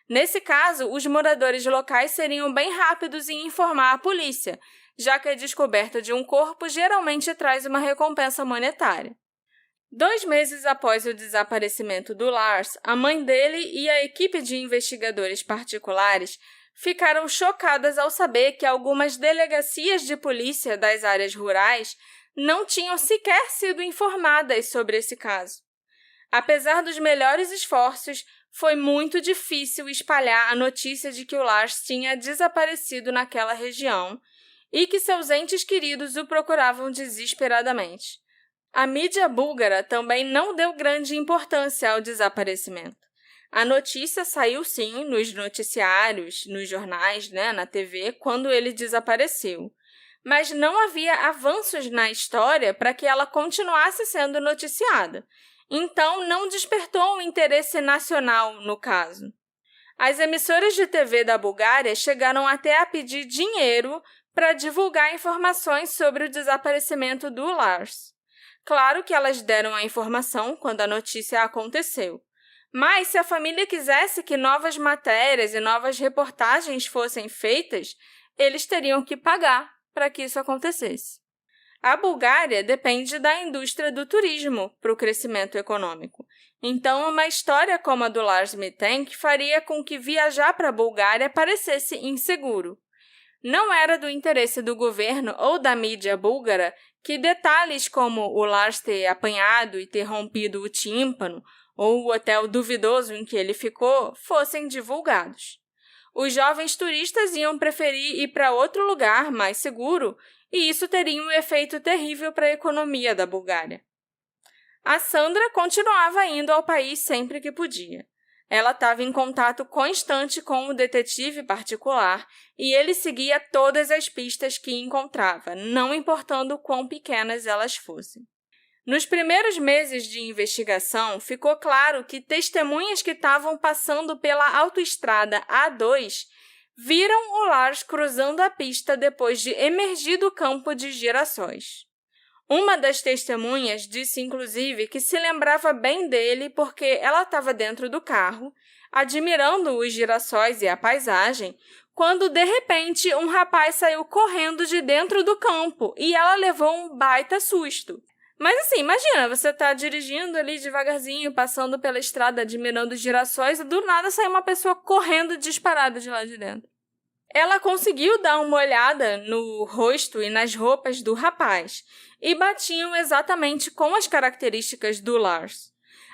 Nesse caso, os moradores locais seriam bem rápidos em informar a polícia, já que a descoberta de um corpo geralmente traz uma recompensa monetária. 2 meses após o desaparecimento do Lars, a mãe dele e a equipe de investigadores particulares ficaram chocadas ao saber que algumas delegacias de polícia das áreas rurais não tinham sequer sido informadas sobre esse caso. Apesar dos melhores esforços, foi muito difícil espalhar a notícia de que o Lars tinha desaparecido naquela região e que seus entes queridos o procuravam desesperadamente. A mídia búlgara também não deu grande importância ao desaparecimento. A notícia saiu sim nos noticiários, nos jornais, né, na TV, quando ele desapareceu. Mas não havia avanços na história para que ela continuasse sendo noticiada. Então, não despertou um interesse nacional no caso. As emissoras de TV da Bulgária chegaram até a pedir dinheiro para divulgar informações sobre o desaparecimento do Lars. Claro que elas deram a informação quando a notícia aconteceu. Mas se a família quisesse que novas matérias e novas reportagens fossem feitas, eles teriam que pagar para que isso acontecesse. A Bulgária depende da indústria do turismo para o crescimento econômico. Então, uma história como a do Lars Mittank faria com que viajar para a Bulgária parecesse inseguro. Não era do interesse do governo ou da mídia búlgara que detalhes como o Lars ter apanhado e ter rompido o tímpano ou o hotel duvidoso em que ele ficou fossem divulgados. Os jovens turistas iam preferir ir para outro lugar mais seguro e isso teria um efeito terrível para a economia da Bulgária. A Sandra continuava indo ao país sempre que podia. Ela estava em contato constante com o detetive particular e ele seguia todas as pistas que encontrava, não importando quão pequenas elas fossem. Nos primeiros meses de investigação, ficou claro que testemunhas que estavam passando pela autoestrada A2 viram o Lars cruzando a pista depois de emergir do campo de girassóis. Uma das testemunhas disse, inclusive, que se lembrava bem dele porque ela estava dentro do carro, admirando os girassóis e a paisagem, quando, de repente, um rapaz saiu correndo de dentro do campo e ela levou um baita susto. Mas assim, imagina, você tá dirigindo ali devagarzinho, passando pela estrada, admirando os girassóis, e do nada sai uma pessoa correndo disparada de lá de dentro. Ela conseguiu dar uma olhada no rosto e nas roupas do rapaz, e batiam exatamente com as características do Lars.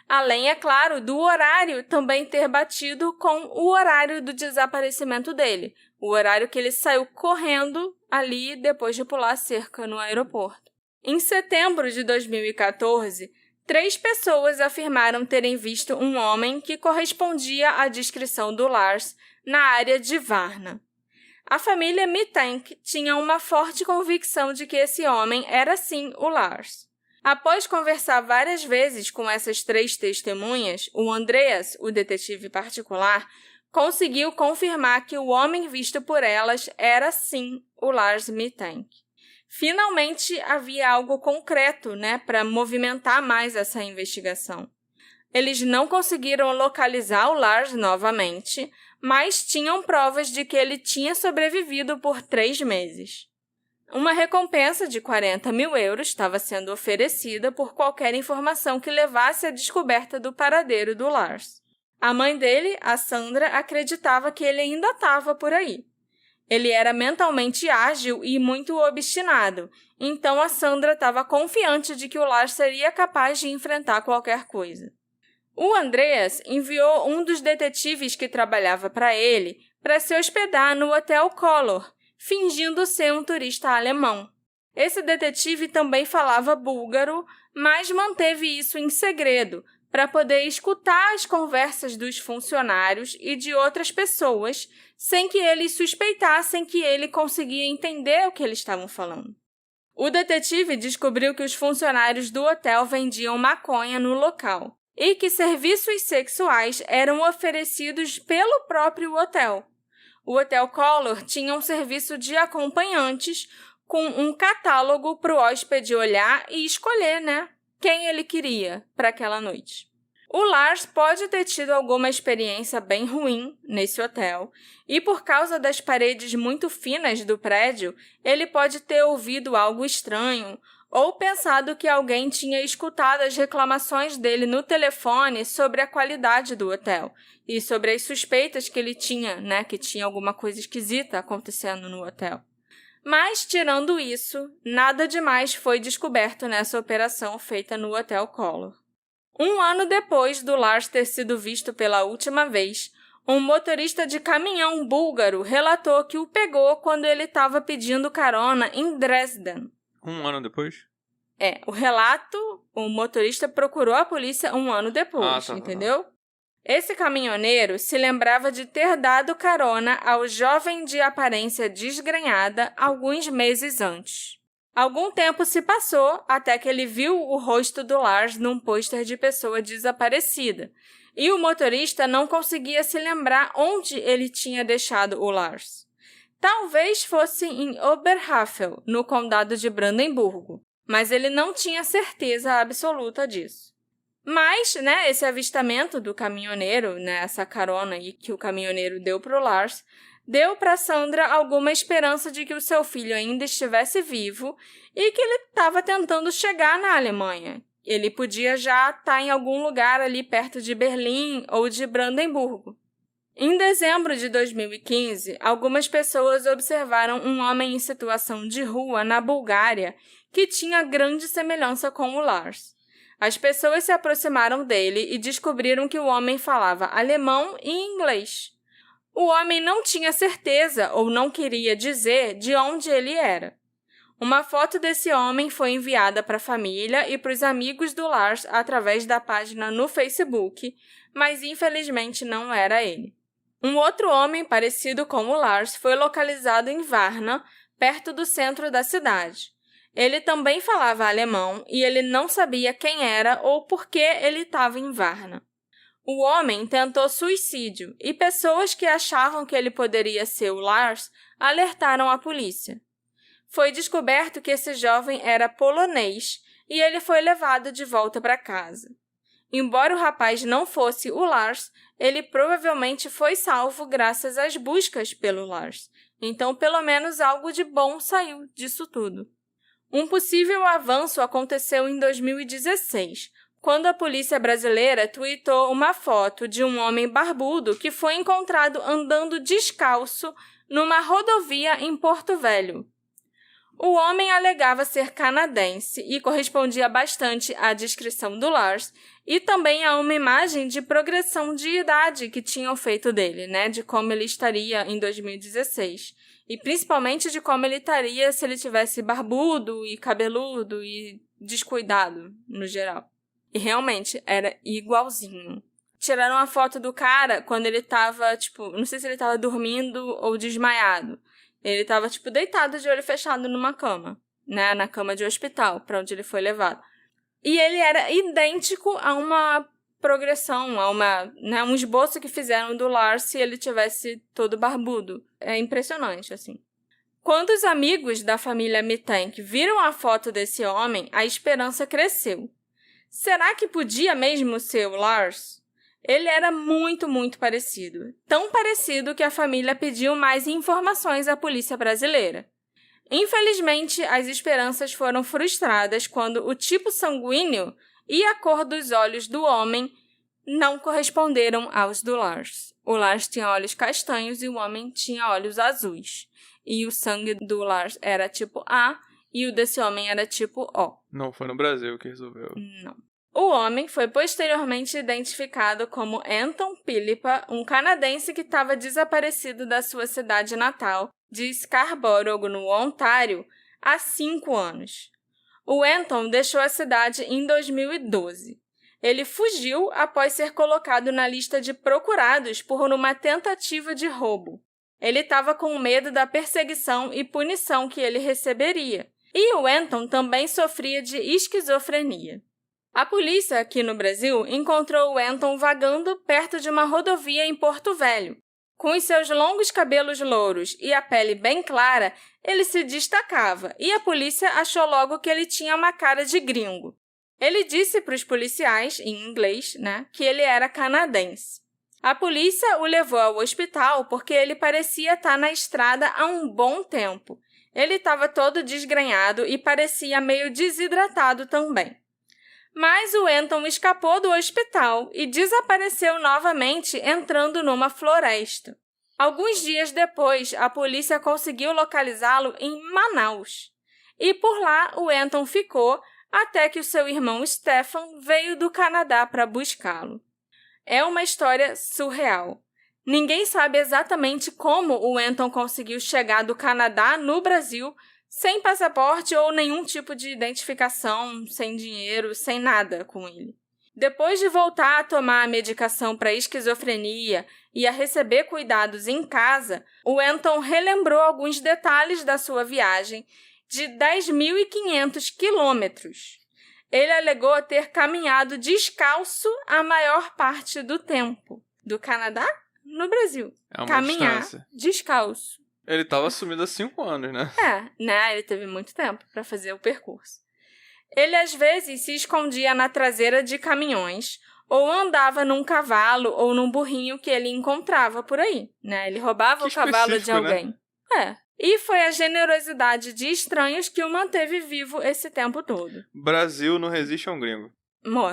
Além, é claro, do horário também ter batido com o horário do desaparecimento dele, o horário que ele saiu correndo ali depois de pular a cerca no aeroporto. Em setembro de 2014, 3 pessoas afirmaram terem visto um homem que correspondia à descrição do Lars na área de Varna. A família Mittank tinha uma forte convicção de que esse homem era sim o Lars. Após conversar várias vezes com essas 3 testemunhas, o Andreas, o detetive particular, conseguiu confirmar que o homem visto por elas era sim o Lars Mittank. Finalmente havia algo concreto, para movimentar mais essa investigação. Eles não conseguiram localizar o Lars novamente, mas tinham provas de que ele tinha sobrevivido por 3 meses. Uma recompensa de 40 mil euros estava sendo oferecida por qualquer informação que levasse à descoberta do paradeiro do Lars. A mãe dele, a Sandra, acreditava que ele ainda estava por aí. Ele era mentalmente ágil e muito obstinado, então a Sandra estava confiante de que o Lars seria capaz de enfrentar qualquer coisa. O Andreas enviou um dos detetives que trabalhava para ele para se hospedar no Hotel Collor, fingindo ser um turista alemão. Esse detetive também falava búlgaro, mas manteve isso em segredo, para poder escutar as conversas dos funcionários e de outras pessoas, sem que eles suspeitassem que ele conseguia entender o que eles estavam falando. O detetive descobriu que os funcionários do hotel vendiam maconha no local e que serviços sexuais eram oferecidos pelo próprio hotel. O Hotel Collor tinha um serviço de acompanhantes com um catálogo para o hóspede olhar e escolher, quem ele queria para aquela noite. O Lars pode ter tido alguma experiência bem ruim nesse hotel e, por causa das paredes muito finas do prédio, ele pode ter ouvido algo estranho ou pensado que alguém tinha escutado as reclamações dele no telefone sobre a qualidade do hotel e sobre as suspeitas que ele tinha, que tinha alguma coisa esquisita acontecendo no hotel. Mas, tirando isso, nada demais foi descoberto nessa operação feita no Hotel Collor. 1 ano depois do Lars ter sido visto pela última vez, um motorista de caminhão búlgaro relatou que o pegou quando ele estava pedindo carona em Dresden. 1 ano depois? O motorista procurou a polícia 1 ano depois, entendeu? Esse caminhoneiro se lembrava de ter dado carona ao jovem de aparência desgrenhada alguns meses antes. Algum tempo se passou até que ele viu o rosto do Lars num pôster de pessoa desaparecida, e o motorista não conseguia se lembrar onde ele tinha deixado o Lars. Talvez fosse em Oberhavel, no condado de Brandemburgo, mas ele não tinha certeza absoluta disso. Mas, esse avistamento do caminhoneiro, essa carona aí que o caminhoneiro deu para o Lars, deu para Sandra alguma esperança de que o seu filho ainda estivesse vivo e que ele estava tentando chegar na Alemanha. Ele podia já estar em algum lugar ali perto de Berlim ou de Brandemburgo. Em dezembro de 2015, algumas pessoas observaram um homem em situação de rua na Bulgária que tinha grande semelhança com o Lars. As pessoas se aproximaram dele e descobriram que o homem falava alemão e inglês. O homem não tinha certeza ou não queria dizer de onde ele era. Uma foto desse homem foi enviada para a família e para os amigos do Lars através da página no Facebook, mas infelizmente não era ele. Um outro homem parecido com o Lars foi localizado em Varna, perto do centro da cidade. Ele também falava alemão e ele não sabia quem era ou por que ele estava em Varna. O homem tentou suicídio e pessoas que achavam que ele poderia ser o Lars alertaram a polícia. foi descoberto que esse jovem era polonês e ele foi levado de volta para casa. Embora o rapaz não fosse o Lars, ele provavelmente foi salvo graças às buscas pelo Lars. Então, pelo menos algo de bom saiu disso tudo. Um possível avanço aconteceu em 2016, quando a polícia brasileira tweetou uma foto de um homem barbudo que foi encontrado andando descalço numa rodovia em Porto Velho. O homem alegava ser canadense e correspondia bastante à descrição do Lars e também a uma imagem de progressão de idade que tinham feito dele, né, de como ele estaria em 2016. E principalmente de como ele estaria se ele tivesse barbudo e cabeludo e descuidado, no geral. E realmente era igualzinho. Tiraram a foto do cara quando ele tava, não sei se ele tava dormindo ou desmaiado. Ele tava, deitado de olho fechado numa cama, né? Na cama de hospital, pra onde ele foi levado. E ele era idêntico a uma progressão, a um esboço que fizeram do Lars se ele tivesse todo barbudo. É impressionante, assim. Quando os amigos da família Mittank viram a foto desse homem, a esperança cresceu. Será que podia mesmo ser o Lars? Ele era muito, muito parecido. Tão parecido que a família pediu mais informações à polícia brasileira. Infelizmente, as esperanças foram frustradas quando o tipo sanguíneo e a cor dos olhos do homem não corresponderam aos do Lars. O Lars tinha olhos castanhos e o homem tinha olhos azuis. E o sangue do Lars era tipo A e o desse homem era tipo O. Não foi no Brasil que resolveu. Não. O homem foi posteriormente identificado como Anton Pilipa, um canadense que estava desaparecido da sua cidade natal, de Scarborough, no Ontário, há 5 anos. O Anton deixou a cidade em 2012. Ele fugiu após ser colocado na lista de procurados por uma tentativa de roubo. Ele estava com medo da perseguição e punição que ele receberia. E o Anton também sofria de esquizofrenia. A polícia aqui no Brasil encontrou o Anton vagando perto de uma rodovia em Porto Velho. Com os seus longos cabelos louros e a pele bem clara, ele se destacava e a polícia achou logo que ele tinha uma cara de gringo. Ele disse para os policiais, em inglês, que ele era canadense. A polícia o levou ao hospital porque ele parecia estar na estrada há um bom tempo. Ele estava todo desgrenhado e parecia meio desidratado também. Mas o Anton escapou do hospital e desapareceu novamente entrando numa floresta. Alguns dias depois, a polícia conseguiu localizá-lo em Manaus. E por lá o Anton ficou até que o seu irmão Stefan veio do Canadá para buscá-lo. É uma história surreal. Ninguém sabe exatamente como o Anton conseguiu chegar do Canadá no Brasil sem passaporte ou nenhum tipo de identificação, sem dinheiro, sem nada com ele. Depois de voltar a tomar a medicação para esquizofrenia e a receber cuidados em casa, o Anton relembrou alguns detalhes da sua viagem de 10.500 quilômetros. Ele alegou ter caminhado descalço a maior parte do tempo. Do Canadá no Brasil. É uma caminhar distância. Descalço. Ele estava sumido há 5 anos, né? Ele teve muito tempo para fazer o percurso. Ele, às vezes, se escondia na traseira de caminhões ou andava num cavalo ou num burrinho que ele encontrava por aí, Ele roubava o cavalo de alguém. Né? E foi a generosidade de estranhos que o manteve vivo esse tempo todo. Brasil não resiste a um gringo.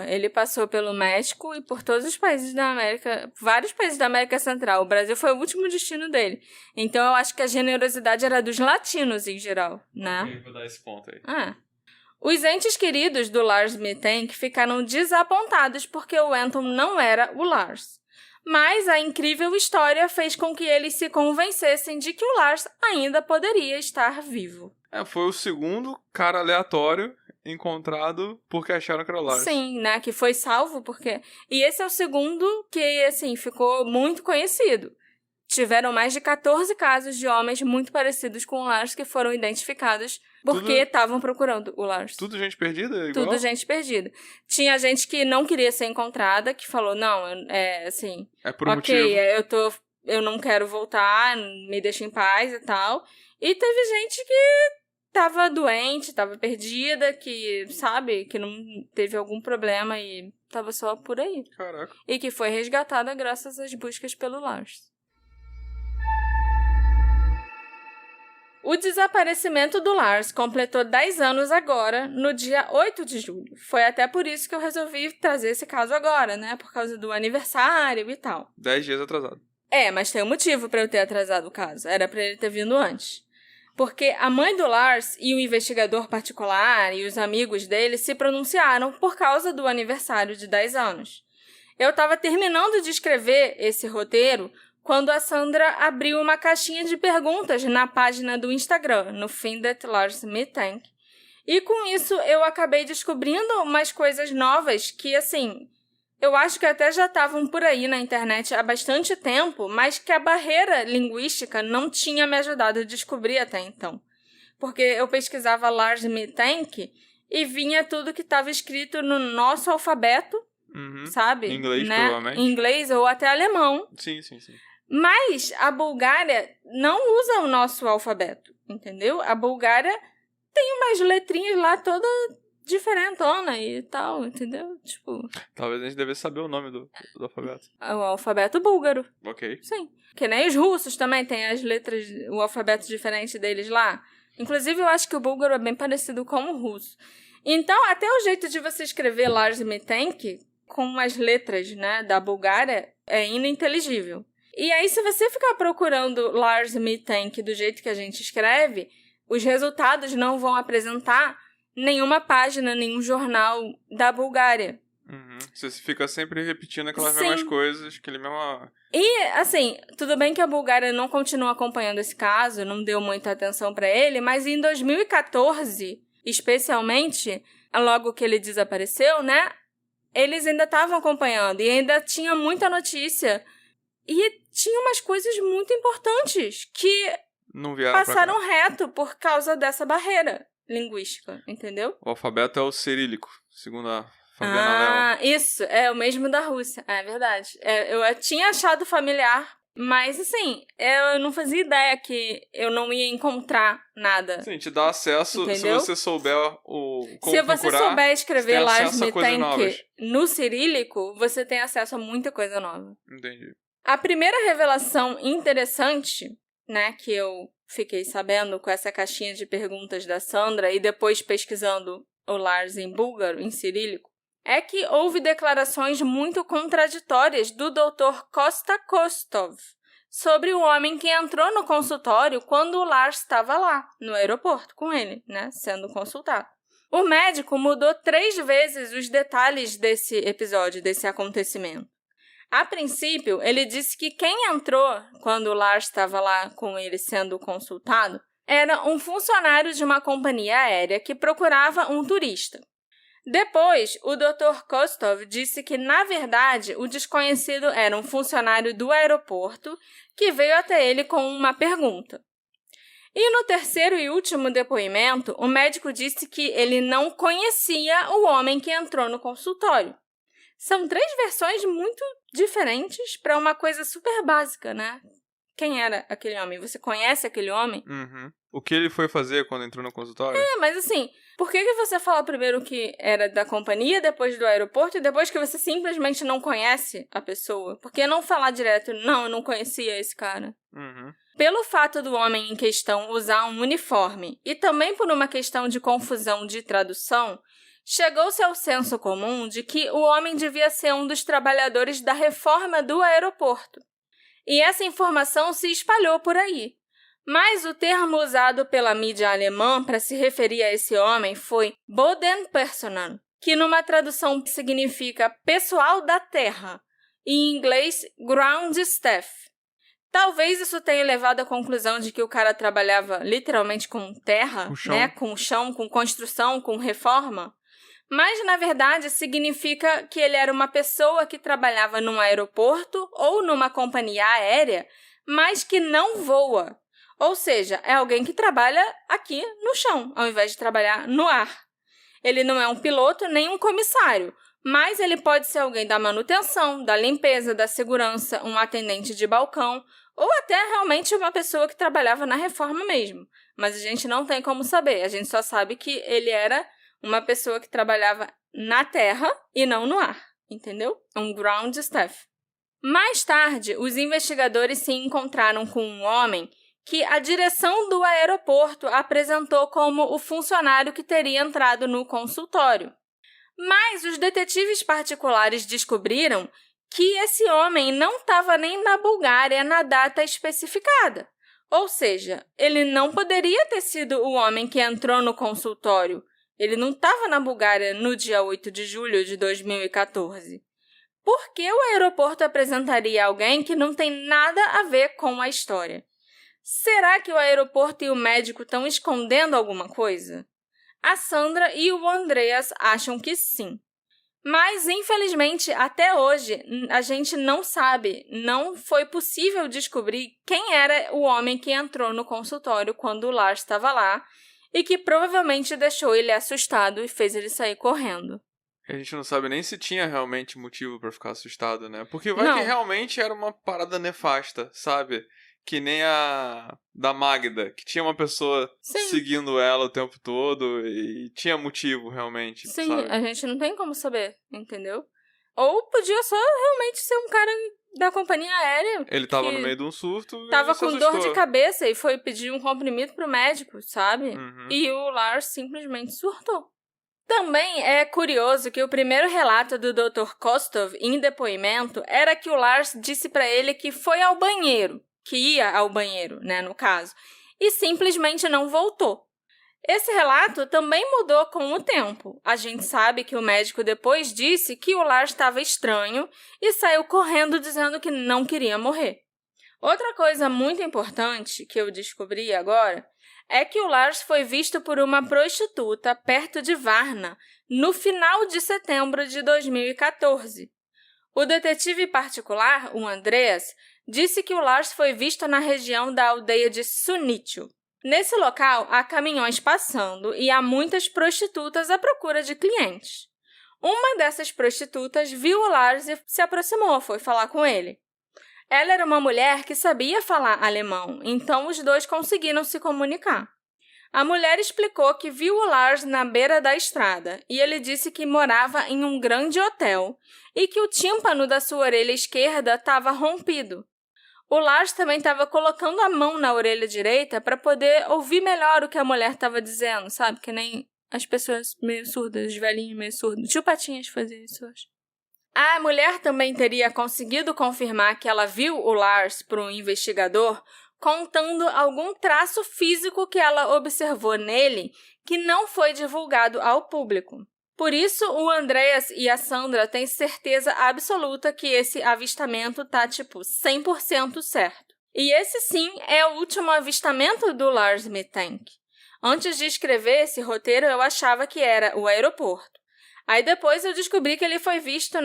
Ele passou pelo México e por todos os países da América, vários países da América Central. O Brasil foi o último destino dele. Então, eu acho que a generosidade era dos latinos em geral, Ok, vou dar esse ponto aí. Os entes queridos do Lars Mittank ficaram desapontados porque o Anton não era o Lars. Mas a incrível história fez com que eles se convencessem de que o Lars ainda poderia estar vivo. Foi o segundo cara aleatório encontrado porque acharam que era o Lars. Sim, que foi salvo porque... E esse é o segundo que, ficou muito conhecido. Tiveram mais de 14 casos de homens muito parecidos com o Lars que foram identificados porque estavam procurando o Lars. Tudo gente perdida? Igual? Tudo gente perdida. Tinha gente que não queria ser encontrada, que falou, não, É por um motivo. Eu não quero voltar, me deixa em paz e tal. E teve gente que tava doente, tava perdida, que, sabe, que não teve algum problema e tava só por aí. Caraca. E que foi resgatada graças às buscas pelo Lars. O desaparecimento do Lars completou 10 anos agora, no dia 8 de julho. Foi até por isso que eu resolvi trazer esse caso agora, né? Por causa do aniversário e tal. 10 dias atrasado. Mas tem um motivo pra eu ter atrasado o caso. Era pra ele ter vindo antes. Porque a mãe do Lars e o investigador particular e os amigos dele se pronunciaram por causa do aniversário de 10 anos. Eu tava terminando de escrever esse roteiro quando a Sandra abriu uma caixinha de perguntas na página do Instagram, no Find That Lars Mittank. E com isso eu acabei descobrindo umas coisas novas que, assim, eu acho que até já estavam por aí na internet há bastante tempo, mas que a barreira linguística não tinha me ajudado a descobrir até então. Porque eu pesquisava Lars Mittank e vinha tudo que estava escrito no nosso alfabeto, sabe? Em inglês, né? provavelmente. Em inglês ou até alemão. Sim. Mas a Bulgária não usa o nosso alfabeto, entendeu? A Bulgária tem umas letrinhas lá toda diferentona e tal, entendeu? Tipo... Talvez a gente devesse saber o nome do alfabeto. O alfabeto búlgaro. Ok. Sim. Que nem os russos também tem as letras, o alfabeto diferente deles lá. Inclusive, eu acho que o búlgaro é bem parecido com o russo. Então, até o jeito de você escrever Lars Mittank com as letras, né, da Bulgária é ininteligível. E aí, se você ficar procurando Lars Mittank do jeito que a gente escreve, os resultados não vão apresentar nenhuma página, nenhum jornal da Bulgária. Você fica sempre repetindo aquelas Sim. mesmas coisas, aquele mesmo... E, assim, tudo bem que a Bulgária não continua acompanhando esse caso, não deu muita atenção pra ele, mas em 2014, especialmente, logo que ele desapareceu, né, eles ainda estavam acompanhando e ainda tinha muita notícia. E tinha umas coisas muito importantes que não vieram passaram reto por causa dessa barreira linguística, entendeu? O alfabeto é o cirílico, segundo a Fabiana Léo. Isso, é o mesmo da Rússia, é verdade. Eu tinha achado familiar, mas assim, eu não fazia ideia que eu não ia encontrar nada. Sim, te dá acesso, entendeu? se você souber como se procurar, você souber escrever Lars Mittank no cirílico, você tem acesso a muita coisa nova. Entendi. A primeira revelação interessante, né, que eu fiquei sabendo com essa caixinha de perguntas da Sandra e depois pesquisando o Lars em búlgaro, em cirílico, é que houve declarações muito contraditórias do Dr. Kosta Kostov sobre o homem que entrou no consultório quando o Lars estava lá, no aeroporto, com ele, né, sendo consultado. O médico mudou 3 vezes os detalhes desse episódio, desse acontecimento. A princípio, ele disse que quem entrou quando o Lars estava lá com ele sendo consultado era um funcionário de uma companhia aérea que procurava um turista. Depois, o Dr. Kostov disse que, na verdade, o desconhecido era um funcionário do aeroporto que veio até ele com uma pergunta. E no terceiro e último depoimento, o médico disse que ele não conhecia o homem que entrou no consultório. São 3 versões muito diferentes para uma coisa super básica, né? Quem era aquele homem? Você conhece aquele homem? O que ele foi fazer quando entrou no consultório? Mas assim, por que você fala primeiro que era da companhia, depois do aeroporto, e depois que você simplesmente não conhece a pessoa? Por que não falar direto, não, eu não conhecia esse cara? Pelo fato do homem em questão usar um uniforme e também por uma questão de confusão de tradução, chegou-se ao senso comum de que o homem devia ser um dos trabalhadores da reforma do aeroporto. E essa informação se espalhou por aí. Mas o termo usado pela mídia alemã para se referir a esse homem foi Bodenpersonen, que numa tradução significa pessoal da terra, e em inglês ground staff. Talvez isso tenha levado à conclusão de que o cara trabalhava literalmente com terra, né? Com chão, com construção, com reforma. Mas, na verdade, significa que ele era uma pessoa que trabalhava num aeroporto ou numa companhia aérea, mas que não voa. Ou seja, é alguém que trabalha aqui no chão, ao invés de trabalhar no ar. Ele não é um piloto nem um comissário, mas ele pode ser alguém da manutenção, da limpeza, da segurança, um atendente de balcão Ou até realmente uma pessoa que trabalhava na reforma mesmo. Mas a gente não tem como saber. A gente só sabe que ele era uma pessoa que trabalhava na terra e não no ar. Entendeu? Um ground staff. Mais tarde, os investigadores se encontraram com um homem que a direção do aeroporto apresentou como o funcionário que teria entrado no consultório. Mas os detetives particulares descobriram que esse homem não estava nem na Bulgária na data especificada. Ou seja, ele não poderia ter sido o homem que entrou no consultório. Ele não estava na Bulgária no dia 8 de julho de 2014. Por que o aeroporto apresentaria alguém que não tem nada a ver com a história? Será que o aeroporto e o médico estão escondendo alguma coisa? A Sandra e o Andreas acham que sim. Mas, infelizmente, até hoje, a gente não sabe, não foi possível descobrir quem era o homem que entrou no consultório quando o Lars estava lá e que provavelmente deixou ele assustado e fez ele sair correndo. A gente não sabe nem se tinha realmente motivo pra ficar assustado, né? Porque vai Não. que realmente era uma parada nefasta, sabe? Que nem a da Magda, que tinha uma pessoa Sim. seguindo ela o tempo todo e tinha motivo realmente, Sim, sabe? a gente não tem como saber, entendeu? Ou podia só realmente ser um cara da companhia aérea. Ele tava que no meio de um surto tava e se com assustou. dor de cabeça e foi pedir um comprimido pro médico, sabe? Uhum. E o Lars simplesmente surtou. Também é curioso que o primeiro relato do Dr. Kostov em depoimento era que o Lars disse para ele que foi ao banheiro, que ia ao banheiro, né, no caso, e simplesmente não voltou. Esse relato também mudou com o tempo. A gente sabe que o médico depois disse que o Lars estava estranho e saiu correndo dizendo que não queria morrer. Outra coisa muito importante que eu descobri agora é que o Lars foi visto por uma prostituta perto de Varna no final de setembro de 2014. O detetive particular, o Andreas, disse que o Lars foi visto na região da aldeia de Sunitio. Nesse local, há caminhões passando e há muitas prostitutas à procura de clientes. Uma dessas prostitutas viu o Lars e se aproximou, foi falar com ele. Ela era uma mulher que sabia falar alemão, então os dois conseguiram se comunicar. A mulher explicou que viu o Lars na beira da estrada e ele disse que morava em um grande hotel e que o tímpano da sua orelha esquerda estava rompido. O Lars também estava colocando a mão na orelha direita para poder ouvir melhor o que a mulher estava dizendo, sabe? Que nem as pessoas meio surdas, os velhinhos meio surdos. Tio Patinhas fazia isso, eu acho. A mulher também teria conseguido confirmar que ela viu o Lars para um investigador contando algum traço físico que ela observou nele que não foi divulgado ao público. Por isso, o Andreas e a Sandra têm certeza absoluta que esse avistamento tá, 100% certo. E esse, sim, é o último avistamento do Lars Mittank. Antes de escrever esse roteiro, eu achava que era o aeroporto. Aí depois eu descobri que ele foi visto,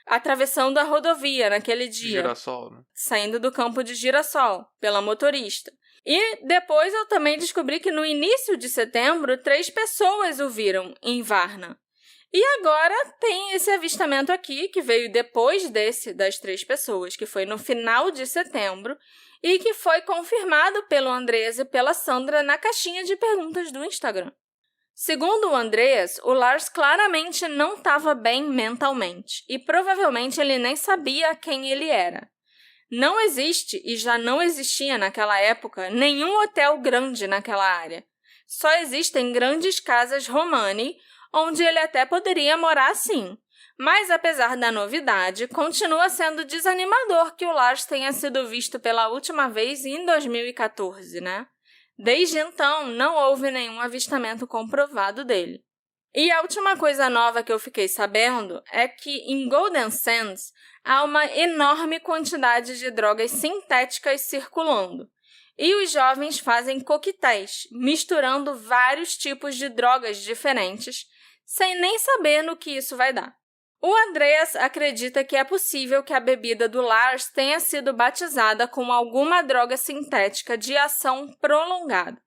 atravessando a rodovia naquele dia. Girassol, né? Saindo do campo de Girassol, pela motorista. E depois eu também descobri que no início de setembro, 3 pessoas o viram em Varna. E agora tem esse avistamento aqui, que veio depois das 3 pessoas, que foi no final de setembro, e que foi confirmado pelo Andreas e pela Sandra na caixinha de perguntas do Instagram. Segundo o Andreas, o Lars claramente não estava bem mentalmente e provavelmente ele nem sabia quem ele era. Não existe, e já não existia naquela época, nenhum hotel grande naquela área. Só existem grandes casas Romani, onde ele até poderia morar sim. Mas, apesar da novidade, continua sendo desanimador que o Lars tenha sido visto pela última vez em 2014, né? Desde então, não houve nenhum avistamento comprovado dele. E a última coisa nova que eu fiquei sabendo é que em Golden Sands há uma enorme quantidade de drogas sintéticas circulando. E os jovens fazem coquetéis, misturando vários tipos de drogas diferentes, sem nem saber no que isso vai dar. O Andreas acredita que é possível que a bebida do Lars tenha sido batizada com alguma droga sintética de ação prolongada.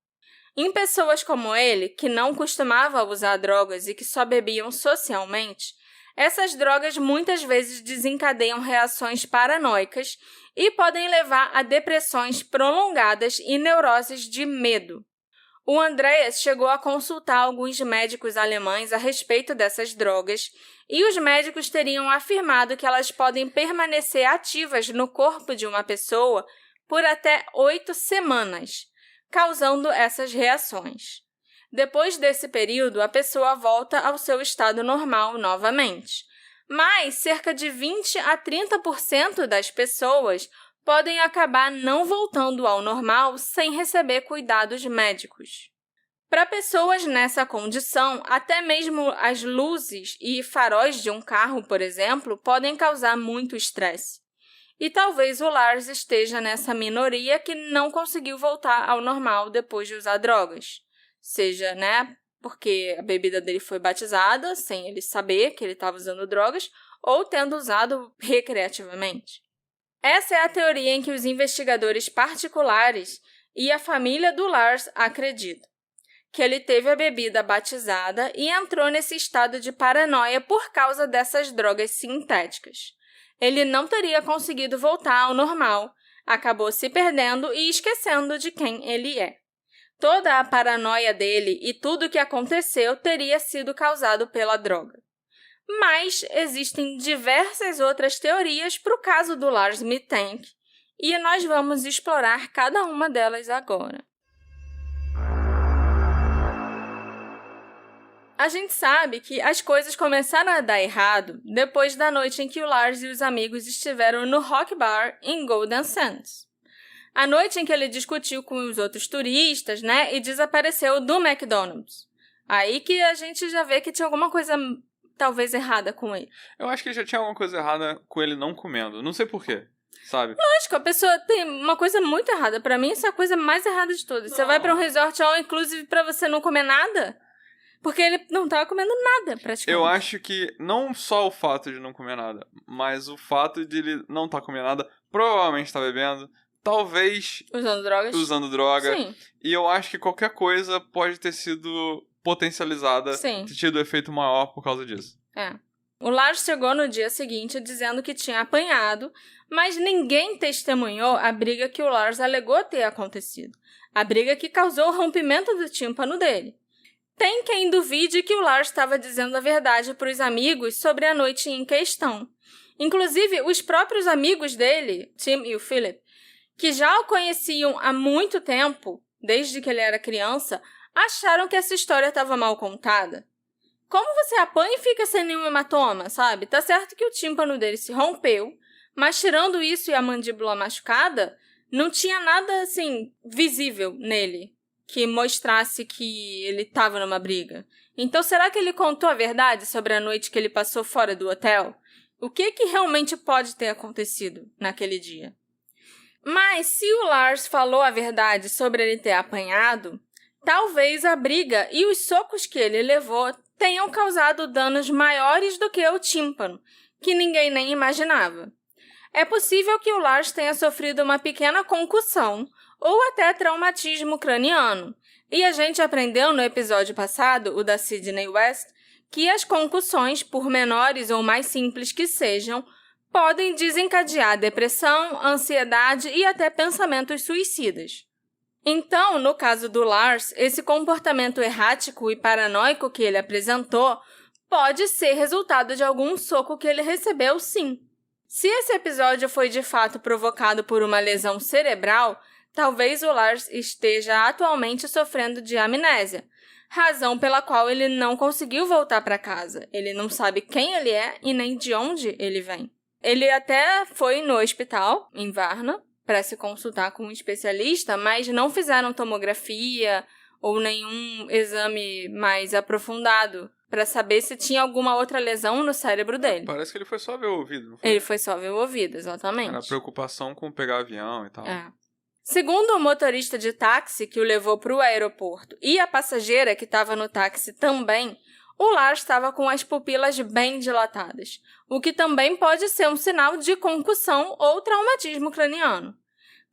Em pessoas como ele, que não costumava usar drogas e que só bebiam socialmente, Essas drogas muitas vezes desencadeiam reações paranoicas e podem levar a depressões prolongadas e neuroses de medo. O Andreas chegou a consultar alguns médicos alemães a respeito dessas drogas e os médicos teriam afirmado que elas podem permanecer ativas no corpo de uma pessoa por até 8 semanas, causando essas reações. Depois desse período, a pessoa volta ao seu estado normal novamente. Mas cerca de 20 a 30% das pessoas podem acabar não voltando ao normal sem receber cuidados médicos. Para pessoas nessa condição, até mesmo as luzes e faróis de um carro, por exemplo, podem causar muito estresse. E talvez o Lars esteja nessa minoria que não conseguiu voltar ao normal depois de usar drogas. Seja, porque a bebida dele foi batizada, sem ele saber que ele estava usando drogas, ou tendo usado recreativamente. Essa é a teoria em que os investigadores particulares e a família do Lars acreditam, que ele teve a bebida batizada e entrou nesse estado de paranoia por causa dessas drogas sintéticas. Ele não teria conseguido voltar ao normal, acabou se perdendo e esquecendo de quem ele é. Toda a paranoia dele e tudo o que aconteceu teria sido causado pela droga. Mas existem diversas outras teorias para o caso do Lars Mittank, e nós vamos explorar cada uma delas agora. A gente sabe que as coisas começaram a dar errado depois da noite em que o Lars e os amigos estiveram no Rock Bar em Golden Sands. A noite em que ele discutiu com os outros turistas, e desapareceu do McDonald's. Aí que a gente já vê que tinha alguma coisa talvez errada com ele. Eu acho que já tinha alguma coisa errada com ele não comendo. Não sei porquê, sabe? Lógico, a pessoa tem uma coisa muito errada. Pra mim, isso é a coisa mais errada de todas. Você vai pra um resort all inclusive pra você não comer nada? Porque ele não tava comendo nada, praticamente. Eu acho que não só o fato de não comer nada, mas o fato de ele não estar comendo nada, provavelmente tá bebendo, talvez usando droga. Sim. E eu acho que qualquer coisa pode ter sido potencializada, Sim. ter tido efeito maior por causa disso. O Lars chegou no dia seguinte dizendo que tinha apanhado, mas ninguém testemunhou a briga que o Lars alegou ter acontecido. A briga que causou o rompimento do tímpano dele. Tem quem duvide que o Lars estava dizendo a verdade para os amigos sobre a noite em questão. Inclusive, os próprios amigos dele, Tim e o Philip, que já o conheciam há muito tempo, desde que ele era criança, acharam que essa história estava mal contada. Como você apanha e fica sem nenhum hematoma, sabe? Tá certo que o tímpano dele se rompeu, mas tirando isso e a mandíbula machucada, não tinha nada, visível nele que mostrasse que ele estava numa briga. Então, será que ele contou a verdade sobre a noite que ele passou fora do hotel? O que realmente pode ter acontecido naquele dia? Mas, se o Lars falou a verdade sobre ele ter apanhado, talvez a briga e os socos que ele levou tenham causado danos maiores do que o tímpano, que ninguém nem imaginava. É possível que o Lars tenha sofrido uma pequena concussão ou até traumatismo craniano. E a gente aprendeu no episódio passado, o da Sydney West, que as concussões, por menores ou mais simples que sejam, podem desencadear depressão, ansiedade e até pensamentos suicidas. Então, no caso do Lars, esse comportamento errático e paranoico que ele apresentou pode ser resultado de algum soco que ele recebeu, sim. Se esse episódio foi de fato provocado por uma lesão cerebral, talvez o Lars esteja atualmente sofrendo de amnésia, razão pela qual ele não conseguiu voltar para casa. Ele não sabe quem ele é e nem de onde ele vem. Ele até foi no hospital, em Varna, para se consultar com um especialista, mas não fizeram tomografia ou nenhum exame mais aprofundado para saber se tinha alguma outra lesão no cérebro dele. Parece que ele foi só ver o ouvido, não foi? Ele foi só ver o ouvido, exatamente. Era preocupação com pegar avião e tal. Segundo o motorista de táxi que o levou para o aeroporto e a passageira que estava no táxi também, o Lars estava com as pupilas bem dilatadas, o que também pode ser um sinal de concussão ou traumatismo craniano.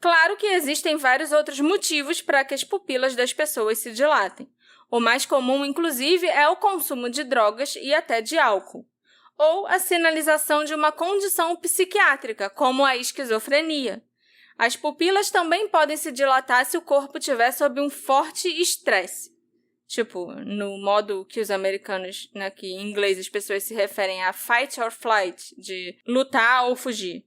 Claro que existem vários outros motivos para que as pupilas das pessoas se dilatem. O mais comum, inclusive, é o consumo de drogas e até de álcool. ou a sinalização de uma condição psiquiátrica, como a esquizofrenia. As pupilas também podem se dilatar se o corpo estiver sob um forte estresse. Tipo, no modo que os americanos, né, que em inglês as pessoas se referem a fight or flight, de lutar ou fugir.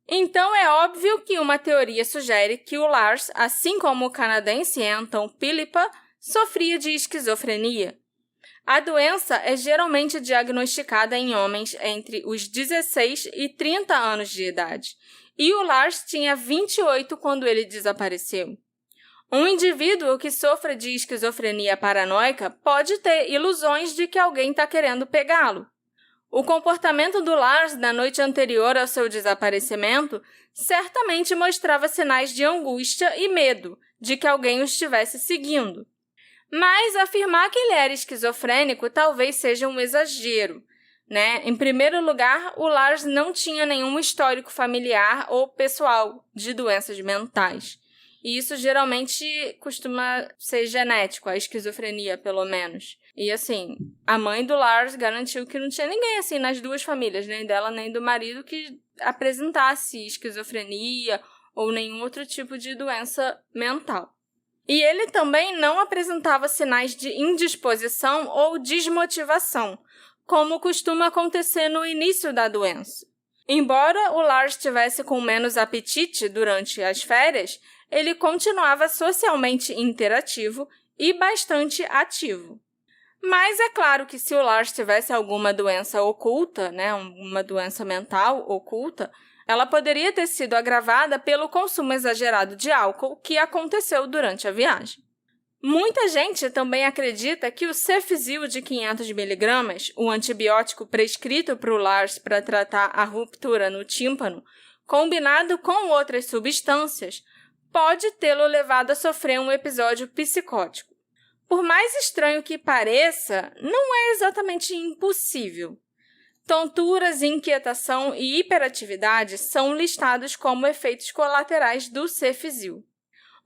Então é óbvio que uma teoria sugere que o Lars, assim como o canadense Anton Pilipa, sofria de esquizofrenia. A doença é geralmente diagnosticada em homens entre os 16 e 30 anos de idade, e o Lars tinha 28 quando ele desapareceu. Um indivíduo que sofra de esquizofrenia paranoica pode ter ilusões de que alguém está querendo pegá-lo. O comportamento do Lars na noite anterior ao seu desaparecimento certamente mostrava sinais de angústia e medo de que alguém o estivesse seguindo. Mas afirmar que ele era esquizofrênico talvez seja um exagero, né? Em primeiro lugar, o Lars não tinha nenhum histórico familiar ou pessoal de doenças mentais. E isso geralmente costuma ser genético, a esquizofrenia, pelo menos. E assim, a mãe do Lars garantiu que não tinha ninguém assim nas duas famílias, nem dela nem do marido, que apresentasse esquizofrenia ou nenhum outro tipo de doença mental. E ele também não apresentava sinais de indisposição ou desmotivação, como costuma acontecer no início da doença. Embora o Lars estivesse com menos apetite durante as férias, ele continuava socialmente interativo e bastante ativo. Mas é claro que se o Lars tivesse alguma doença oculta, né, uma doença mental oculta, ela poderia ter sido agravada pelo consumo exagerado de álcool que aconteceu durante a viagem. Muita gente também acredita que o Cefizil de 500 mg, o antibiótico prescrito para o Lars para tratar a ruptura no tímpano, combinado com outras substâncias, pode tê-lo levado a sofrer um episódio psicótico. Por mais estranho que pareça, não é exatamente impossível. Tonturas, inquietação e hiperatividade são listados como efeitos colaterais do Cefizil.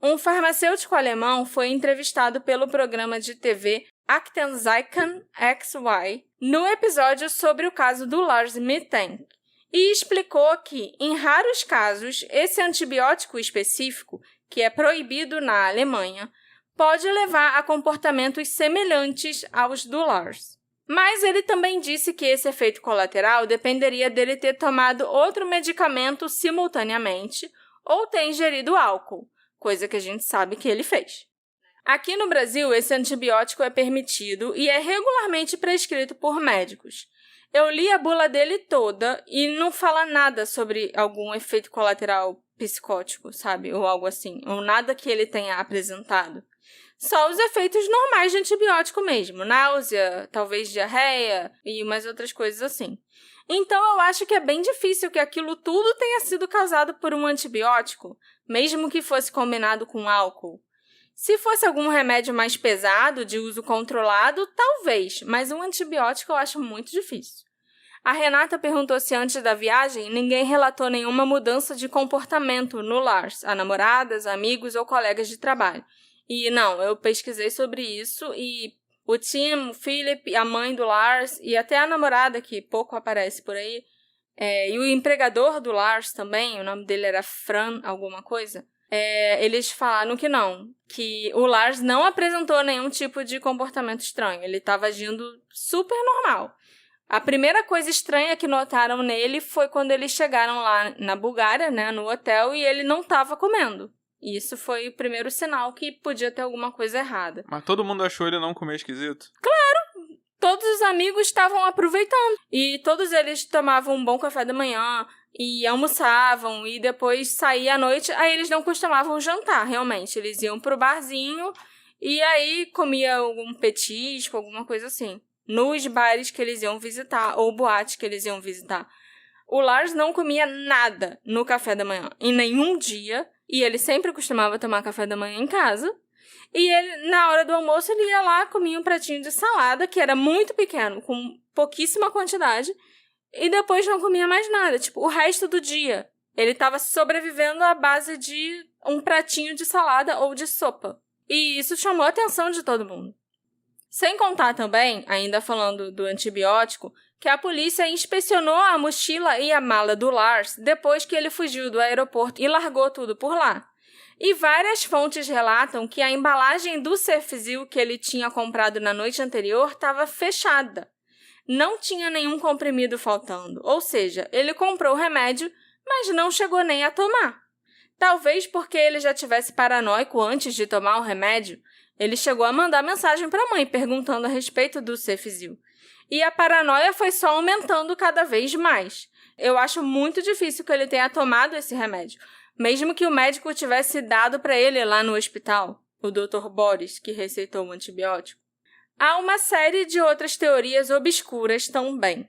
Um farmacêutico alemão foi entrevistado pelo programa de TV Aktenzeichen XY no episódio sobre o caso do Lars Mittank e explicou que, em raros casos, esse antibiótico específico, que é proibido na Alemanha, pode levar a comportamentos semelhantes aos do Lars. Mas ele também disse que esse efeito colateral dependeria dele ter tomado outro medicamento simultaneamente ou ter ingerido álcool, coisa que a gente sabe que ele fez. Aqui no Brasil, esse antibiótico é permitido e é regularmente prescrito por médicos. Eu li a bula dele toda e não fala nada sobre algum efeito colateral psicótico, sabe? Ou algo assim, ou nada que ele tenha apresentado. Só os efeitos normais de antibiótico mesmo, náusea, talvez diarreia e umas outras coisas assim. Então eu acho que é bem difícil que aquilo tudo tenha sido causado por um antibiótico, mesmo que fosse combinado com álcool. Se fosse algum remédio mais pesado, de uso controlado, talvez, mas um antibiótico eu acho muito difícil. A Renata perguntou se antes da viagem ninguém relatou nenhuma mudança de comportamento no Lars, a namoradas, amigos ou colegas de trabalho. E não, eu pesquisei sobre isso e o Tim, o Philip, a mãe do Lars e até a namorada, que pouco aparece por aí, e o empregador do Lars também, o nome dele era Fran alguma coisa, eles falaram que não, que o Lars não apresentou nenhum tipo de comportamento estranho, ele estava agindo super normal. A primeira coisa estranha que notaram nele foi quando eles chegaram lá na Bulgária, né, no hotel, e ele não estava comendo. E isso foi o primeiro sinal que podia ter alguma coisa errada. Mas todo mundo achou ele não comer esquisito? Claro! Todos os amigos estavam aproveitando. E todos eles tomavam um bom café da manhã e almoçavam e depois saíam à noite. Aí eles não costumavam jantar, realmente. Eles iam pro barzinho e aí comia algum petisco, alguma coisa assim. Nos bares que eles iam visitar ou boates que eles iam visitar. O Lars não comia nada no café da manhã, em nenhum dia. E ele sempre costumava tomar café da manhã em casa. E ele, na hora do almoço, ele ia lá, comia um pratinho de salada, que era muito pequeno, com pouquíssima quantidade. E depois não comia mais nada. Tipo, o resto do dia, ele estava sobrevivendo à base de um pratinho de salada ou de sopa. E isso chamou a atenção de todo mundo. Sem contar também, ainda falando do antibiótico, que a polícia inspecionou a mochila e a mala do Lars depois que ele fugiu do aeroporto e largou tudo por lá. E várias fontes relatam que a embalagem do Cefzil que ele tinha comprado na noite anterior estava fechada. Não tinha nenhum comprimido faltando, ou seja, ele comprou o remédio, mas não chegou nem a tomar. Talvez porque ele já tivesse paranoico antes de tomar o remédio, ele chegou a mandar mensagem para a mãe perguntando a respeito do Cefzil. E a paranoia foi só aumentando cada vez mais. Eu acho muito difícil que ele tenha tomado esse remédio, mesmo que o médico tivesse dado para ele lá no hospital, o Dr. Boris, que receitou o antibiótico. Há uma série de outras teorias obscuras também.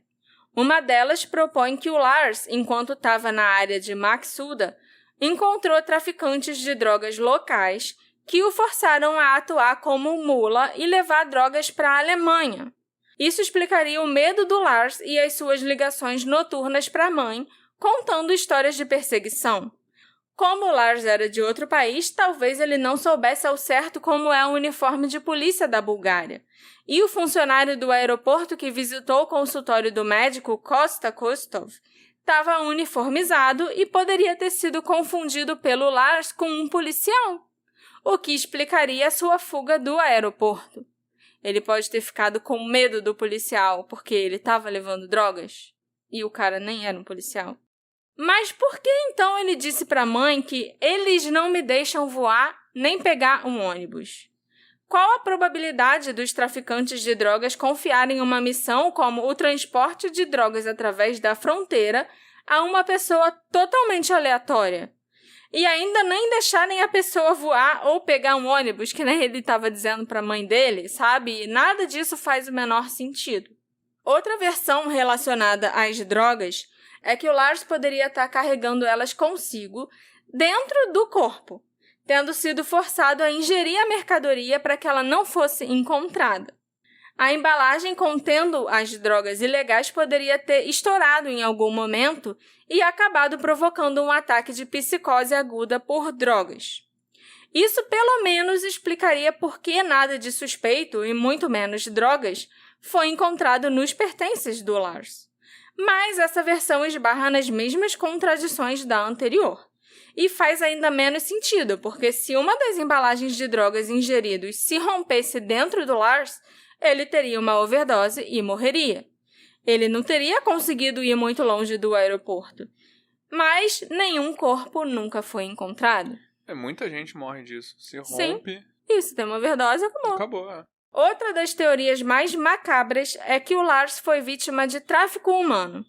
Uma delas propõe que o Lars, enquanto estava na área de Maksuda, encontrou traficantes de drogas locais que o forçaram a atuar como mula e levar drogas para a Alemanha. Isso explicaria o medo do Lars e as suas ligações noturnas para a mãe, contando histórias de perseguição. Como o Lars era de outro país, talvez ele não soubesse ao certo como é o uniforme de polícia da Bulgária. E o funcionário do aeroporto que visitou o consultório do médico Kosta Kostov estava uniformizado e poderia ter sido confundido pelo Lars com um policial, o que explicaria a sua fuga do aeroporto. Ele pode ter ficado com medo do policial porque ele estava levando drogas e o cara nem era um policial. Mas por que então ele disse para a mãe que eles não me deixam voar nem pegar um ônibus? Qual a probabilidade dos traficantes de drogas confiarem uma missão como o transporte de drogas através da fronteira a uma pessoa totalmente aleatória? E ainda nem deixarem a pessoa voar ou pegar um ônibus, que nem ele estava dizendo para a mãe dele, sabe? Nada disso faz o menor sentido. Outra versão relacionada às drogas é que o Lars poderia estar carregando elas consigo dentro do corpo, tendo sido forçado a ingerir a mercadoria para que ela não fosse encontrada. A embalagem contendo as drogas ilegais poderia ter estourado em algum momento e acabado provocando um ataque de psicose aguda por drogas. Isso pelo menos explicaria por que nada de suspeito, e muito menos drogas, foi encontrado nos pertences do Lars. Mas essa versão esbarra nas mesmas contradições da anterior. E faz ainda menos sentido, porque se uma das embalagens de drogas ingeridos se rompesse dentro do Lars, ele teria uma overdose e morreria. Ele não teria conseguido ir muito longe do aeroporto. Mas nenhum corpo nunca foi encontrado. Muita gente morre disso. Se rompe... Sim, isso, tem uma overdose, acabou. Acabou. Outra das teorias mais macabras é que o Lars foi vítima de tráfico humano.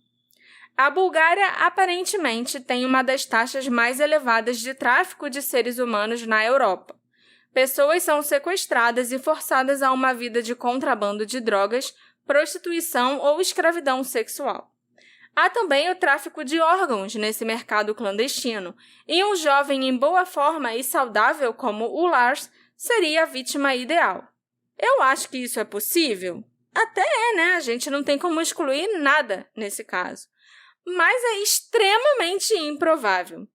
A Bulgária aparentemente tem uma das taxas mais elevadas de tráfico de seres humanos na Europa. Pessoas são sequestradas e forçadas a uma vida de contrabando de drogas, prostituição ou escravidão sexual. Há também o tráfico de órgãos nesse mercado clandestino, e um jovem em boa forma e saudável como o Lars seria a vítima ideal. Eu acho que isso é possível? Até é, né? A gente não tem como excluir nada nesse caso. Mas é extremamente improvável.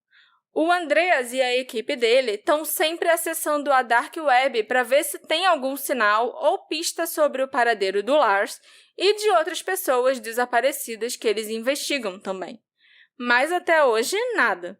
O Andreas e a equipe dele estão sempre acessando a Dark Web para ver se tem algum sinal ou pista sobre o paradeiro do Lars e de outras pessoas desaparecidas que eles investigam também. Mas até hoje, nada.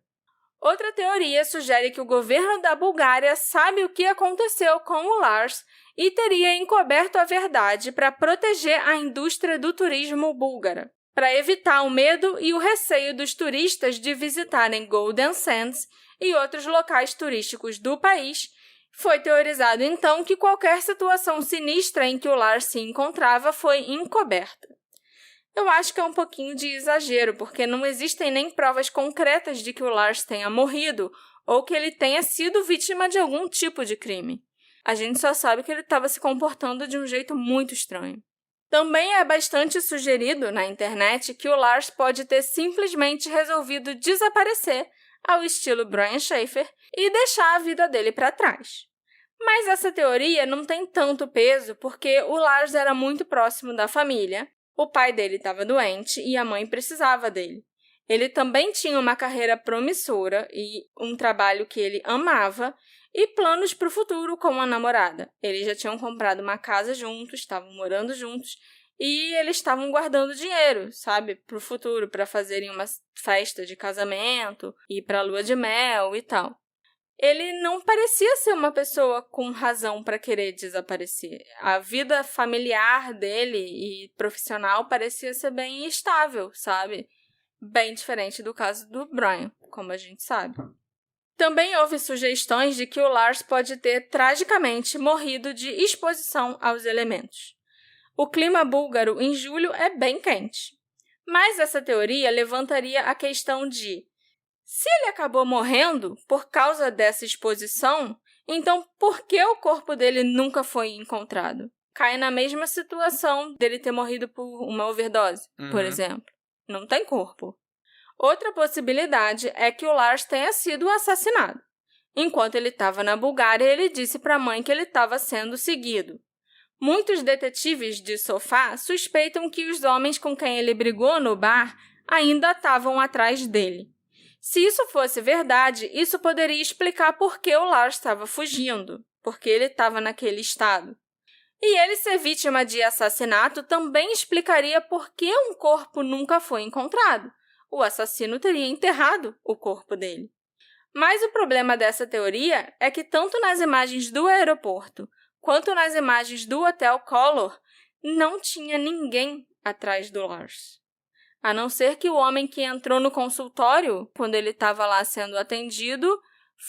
Outra teoria sugere que o governo da Bulgária sabe o que aconteceu com o Lars e teria encoberto a verdade para proteger a indústria do turismo búlgara, para evitar o medo e o receio dos turistas de visitarem Golden Sands e outros locais turísticos do país. Foi teorizado, então, que qualquer situação sinistra em que o Lars se encontrava foi encoberta. Eu acho que é um pouquinho de exagero, porque não existem nem provas concretas de que o Lars tenha morrido ou que ele tenha sido vítima de algum tipo de crime. A gente só sabe que ele estava se comportando de um jeito muito estranho. Também é bastante sugerido na internet que o Lars pode ter simplesmente resolvido desaparecer ao estilo Brian Schaefer e deixar a vida dele para trás. Mas essa teoria não tem tanto peso porque o Lars era muito próximo da família, o pai dele estava doente e a mãe precisava dele. Ele também tinha uma carreira promissora e um trabalho que ele amava, e planos para o futuro com a namorada. Eles já tinham comprado uma casa juntos, estavam morando juntos, e eles estavam guardando dinheiro, sabe, para o futuro, para fazerem uma festa de casamento, ir para a lua de mel e tal. Ele não parecia ser uma pessoa com razão para querer desaparecer. A vida familiar dele e profissional parecia ser bem estável, sabe? Bem diferente do caso do Brian, como a gente sabe. Também houve sugestões de que o Lars pode ter tragicamente morrido de exposição aos elementos. O clima búlgaro em julho é bem quente. Mas essa teoria levantaria a questão de: se ele acabou morrendo por causa dessa exposição, então por que o corpo dele nunca foi encontrado? Cai na mesma situação dele ter morrido por uma overdose, por exemplo. Não tem corpo. Outra possibilidade é que o Lars tenha sido assassinado. Enquanto ele estava na Bulgária, ele disse para a mãe que ele estava sendo seguido. Muitos detetives de sofá suspeitam que os homens com quem ele brigou no bar ainda estavam atrás dele. Se isso fosse verdade, isso poderia explicar por que o Lars estava fugindo, porque ele estava naquele estado. E ele ser vítima de assassinato também explicaria por que um corpo nunca foi encontrado. O assassino teria enterrado o corpo dele. Mas o problema dessa teoria é que tanto nas imagens do aeroporto quanto nas imagens do Hotel Collor, não tinha ninguém atrás do Lars. A não ser que o homem que entrou no consultório, quando ele estava lá sendo atendido,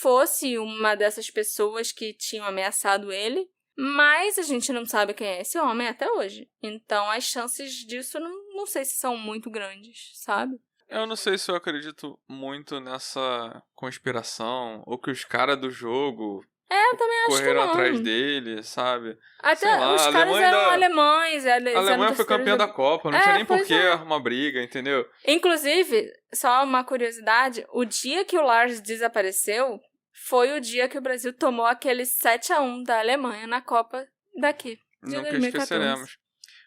fosse uma dessas pessoas que tinham ameaçado ele, mas a gente não sabe quem é esse homem até hoje. Então as chances disso não sei se são muito grandes, sabe? Eu não sei se eu acredito muito nessa conspiração, ou que os caras do jogo eu também acho que correram não. atrás dele, sabe? Até Sei lá, os caras eram alemães. A Alemanha foi campeã da Copa, não tinha nem por que arrumar briga, entendeu? Inclusive, só uma curiosidade, o dia que o Lars desapareceu foi o dia que o Brasil tomou aquele 7-1 da Alemanha na Copa daqui, de Nunca 2014. esqueceremos.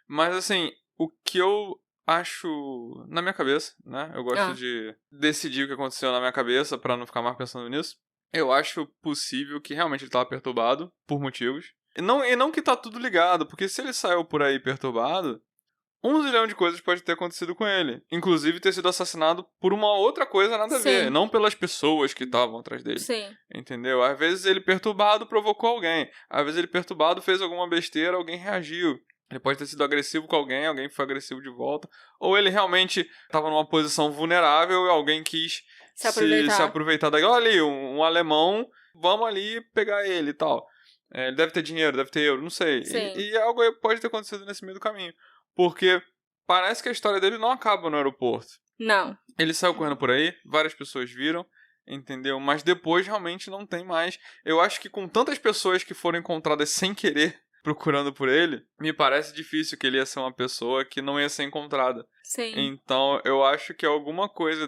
Mas assim, o que eu acho na minha cabeça, né? Eu gosto de decidir o que aconteceu na minha cabeça pra não ficar mais pensando nisso. Eu acho possível que realmente ele tava perturbado por motivos. E não que tá tudo ligado, porque se ele saiu por aí perturbado, 1 zilhão de coisas pode ter acontecido com ele. Inclusive ter sido assassinado por uma outra coisa nada a ver. Não pelas pessoas que estavam atrás dele. Sim. Entendeu? Às vezes ele perturbado provocou alguém. Às vezes ele perturbado fez alguma besteira, alguém reagiu. Ele pode ter sido agressivo com alguém foi agressivo de volta. Ou ele realmente estava numa posição vulnerável e alguém quis se aproveitar daquilo. Olha ali, um alemão, vamos ali pegar ele e tal. Ele deve ter dinheiro, deve ter euro, não sei. E algo pode ter acontecido nesse meio do caminho. Porque parece que a história dele não acaba no aeroporto. Não. Ele saiu correndo por aí, várias pessoas viram, entendeu? Mas depois realmente não tem mais. Eu acho que com tantas pessoas que foram encontradas sem querer procurando por ele, me parece difícil que ele ia ser uma pessoa que não ia ser encontrada. Sim. Então, eu acho que alguma coisa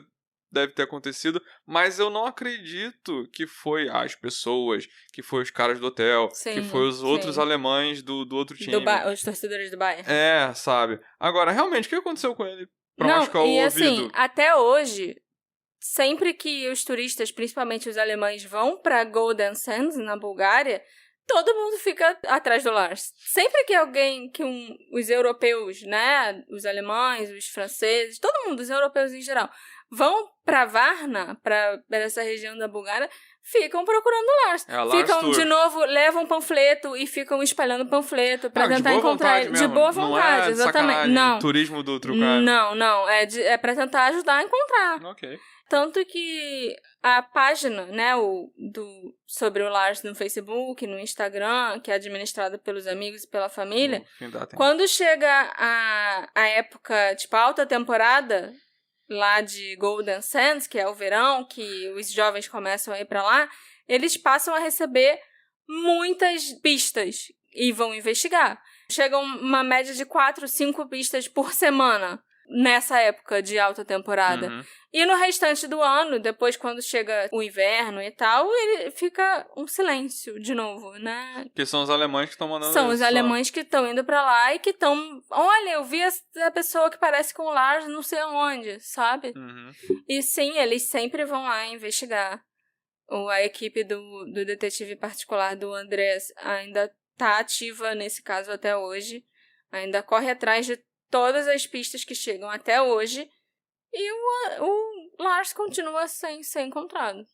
deve ter acontecido, mas eu não acredito que foi as pessoas, que foi os caras do hotel, que foi os outros alemães do outro time. Os torcedores do Bayern. Sabe? Agora, realmente, o que aconteceu com ele pra machucar o ouvido? Assim, até hoje, sempre que os turistas, principalmente os alemães, vão pra Golden Sands, na Bulgária, todo mundo fica atrás do Lars. Sempre que os europeus, né, os alemães, os franceses, todo mundo, os europeus em geral, vão pra Varna, pra essa região da Bulgária, ficam procurando o Lars. Ficam, de novo, levam panfleto e ficam espalhando panfleto pra tentar encontrar ele. De boa vontade, exatamente. Não. Turismo do true crime. Não. É pra tentar ajudar a encontrar. Ok. Tanto que a página, né, sobre o Lars no Facebook, no Instagram, que é administrada pelos amigos e pela família, quando chega a época, tipo, a alta temporada lá de Golden Sands, que é o verão, que os jovens começam a ir pra lá, eles passam a receber muitas pistas e vão investigar. Chegam uma média de 4, 5 pistas por semana nessa época de alta temporada. E no restante do ano, depois quando chega o inverno e tal, ele fica um silêncio de novo, né? Que são os alemães que estão mandando São os alemães que estão indo pra lá e que estão... Olha, eu vi a pessoa que parece com o Lars não sei onde, sabe? E sim, eles sempre vão lá investigar. A equipe do detetive particular do Andrés ainda tá ativa nesse caso até hoje. Ainda corre atrás de todas as pistas que chegam até hoje. E o Lars continua sem ser encontrado.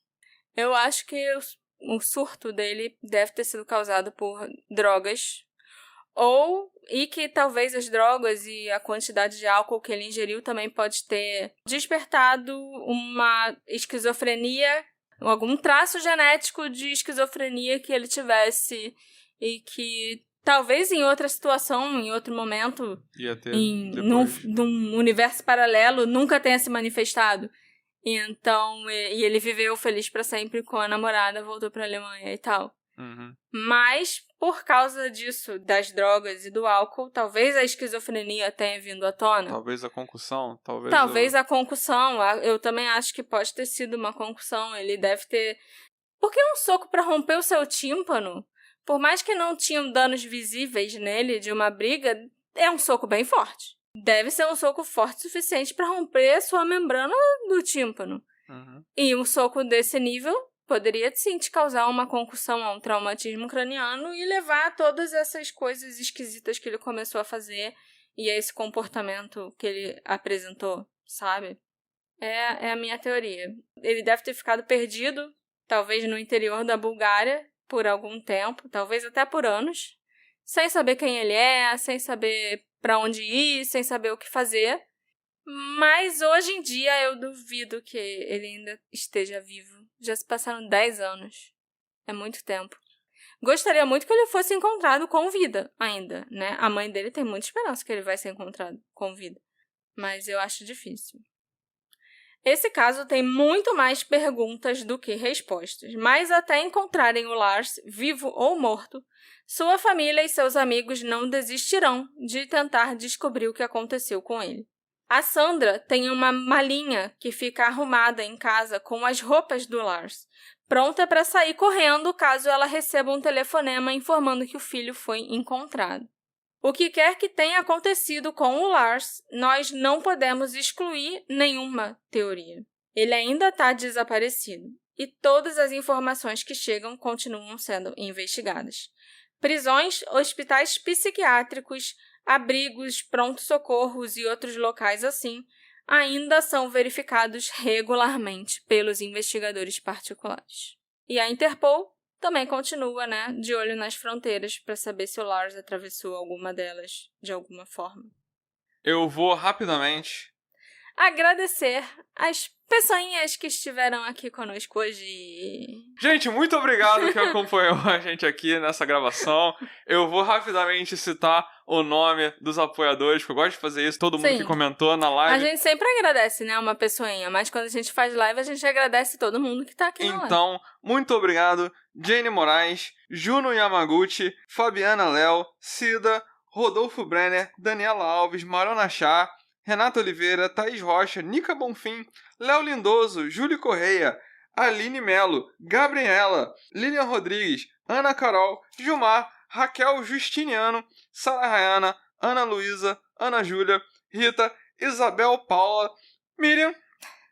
Eu acho que o surto dele deve ter sido causado por drogas. E que talvez as drogas e a quantidade de álcool que ele ingeriu também pode ter despertado uma esquizofrenia, algum traço genético de esquizofrenia que ele tivesse e que talvez em outra situação, em outro momento, num universo paralelo, nunca tenha se manifestado. E então, ele viveu feliz pra sempre com a namorada, voltou pra Alemanha e tal. Uhum. Mas, por causa disso, das drogas e do álcool, talvez a esquizofrenia tenha vindo à tona. Talvez a concussão. Talvez a concussão. Eu também acho que pode ter sido uma concussão. Ele deve ter... Porque um soco pra romper o seu tímpano, por mais que não tinham danos visíveis nele de uma briga, é um soco bem forte. Deve ser um soco forte o suficiente pra romper a sua membrana do tímpano. Uhum. E um soco desse nível poderia, sim, te causar uma concussão, um traumatismo craniano e levar a todas essas coisas esquisitas que ele começou a fazer e a esse comportamento que ele apresentou, sabe? É a minha teoria. Ele deve ter ficado perdido, talvez no interior da Bulgária, por algum tempo, talvez até por anos, sem saber quem ele é, sem saber pra onde ir, sem saber o que fazer. Mas hoje em dia eu duvido que ele ainda esteja vivo. Já se passaram 10 anos. É muito tempo. Gostaria muito que ele fosse encontrado com vida ainda, né? A mãe dele tem muita esperança que ele vai ser encontrado com vida. Mas eu acho difícil. Esse caso tem muito mais perguntas do que respostas. Mas até encontrarem o Lars, vivo ou morto, sua família e seus amigos não desistirão de tentar descobrir o que aconteceu com ele. A Sandra tem uma malinha que fica arrumada em casa com as roupas do Lars, pronta para sair correndo caso ela receba um telefonema informando que o filho foi encontrado. O que quer que tenha acontecido com o Lars, nós não podemos excluir nenhuma teoria. Ele ainda está desaparecido e todas as informações que chegam continuam sendo investigadas. Prisões, hospitais psiquiátricos, abrigos, pronto-socorros e outros locais assim ainda são verificados regularmente pelos investigadores particulares. E a Interpol também continua, de olho nas fronteiras para saber se o Lars atravessou alguma delas de alguma forma. Eu vou rapidamente agradecer as pessoinhas que estiveram aqui conosco hoje. Gente, muito obrigado que acompanhou a gente aqui nessa gravação. Eu vou rapidamente citar o nome dos apoiadores, porque eu gosto de fazer isso, todo mundo que comentou na live. A gente sempre agradece, uma pessoinha, mas quando a gente faz live, a gente agradece todo mundo que tá aqui na live. Então, muito obrigado, Jane Moraes, Juno Yamaguchi, Fabiana Léo, Cida, Rodolfo Brenner, Daniela Alves, Marona Chá, Renata Oliveira, Thaís Rocha, Nica Bonfim, Léo Lindoso, Júlio Correia, Aline Melo, Gabriela, Lilian Rodrigues, Ana Carol, Gilmar, Raquel Justiniano, Sara Rayana, Ana Luísa, Ana Júlia, Rita, Isabel Paula, Miriam,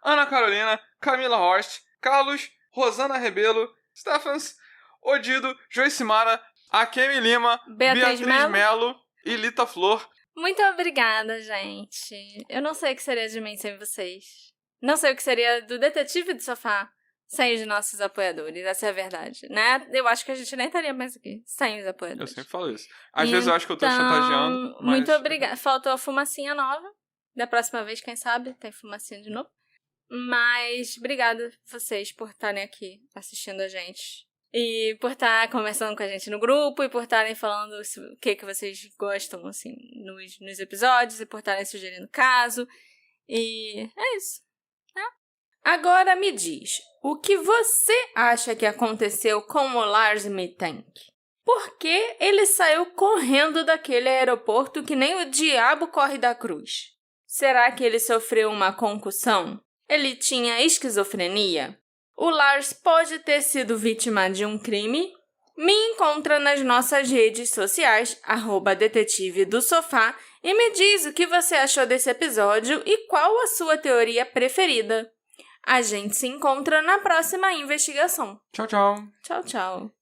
Ana Carolina, Camila Horst, Carlos, Rosana Rebelo, Stephens, Odido, Joicimara, Akemi Lima, Beatriz Melo e Lita Flor. Muito obrigada, gente. Eu não sei o que seria de mim sem vocês. Não sei o que seria do Detetive do Sofá sem os nossos apoiadores. Essa é a verdade, né? Eu acho que a gente nem estaria mais aqui sem os apoiadores. Eu sempre falo isso. Às vezes eu acho que eu tô chantageando, mas... Muito obrigada. Faltou a fumacinha nova. Da próxima vez, quem sabe, tem fumacinha de novo. Mas obrigada vocês por estarem aqui assistindo a gente. E por estar conversando com a gente no grupo, e por estarem falando o que vocês gostam, assim, nos episódios, e por estarem sugerindo caso. E é isso, né? Agora me diz, o que você acha que aconteceu com o Lars Mittank? Por que ele saiu correndo daquele aeroporto que nem o diabo corre da cruz? Será que ele sofreu uma concussão? Ele tinha esquizofrenia? O Lars pode ter sido vítima de um crime? Me encontra nas nossas redes sociais, @detetive do sofá, e me diz o que você achou desse episódio e qual a sua teoria preferida. A gente se encontra na próxima investigação. Tchau, tchau. Tchau, tchau.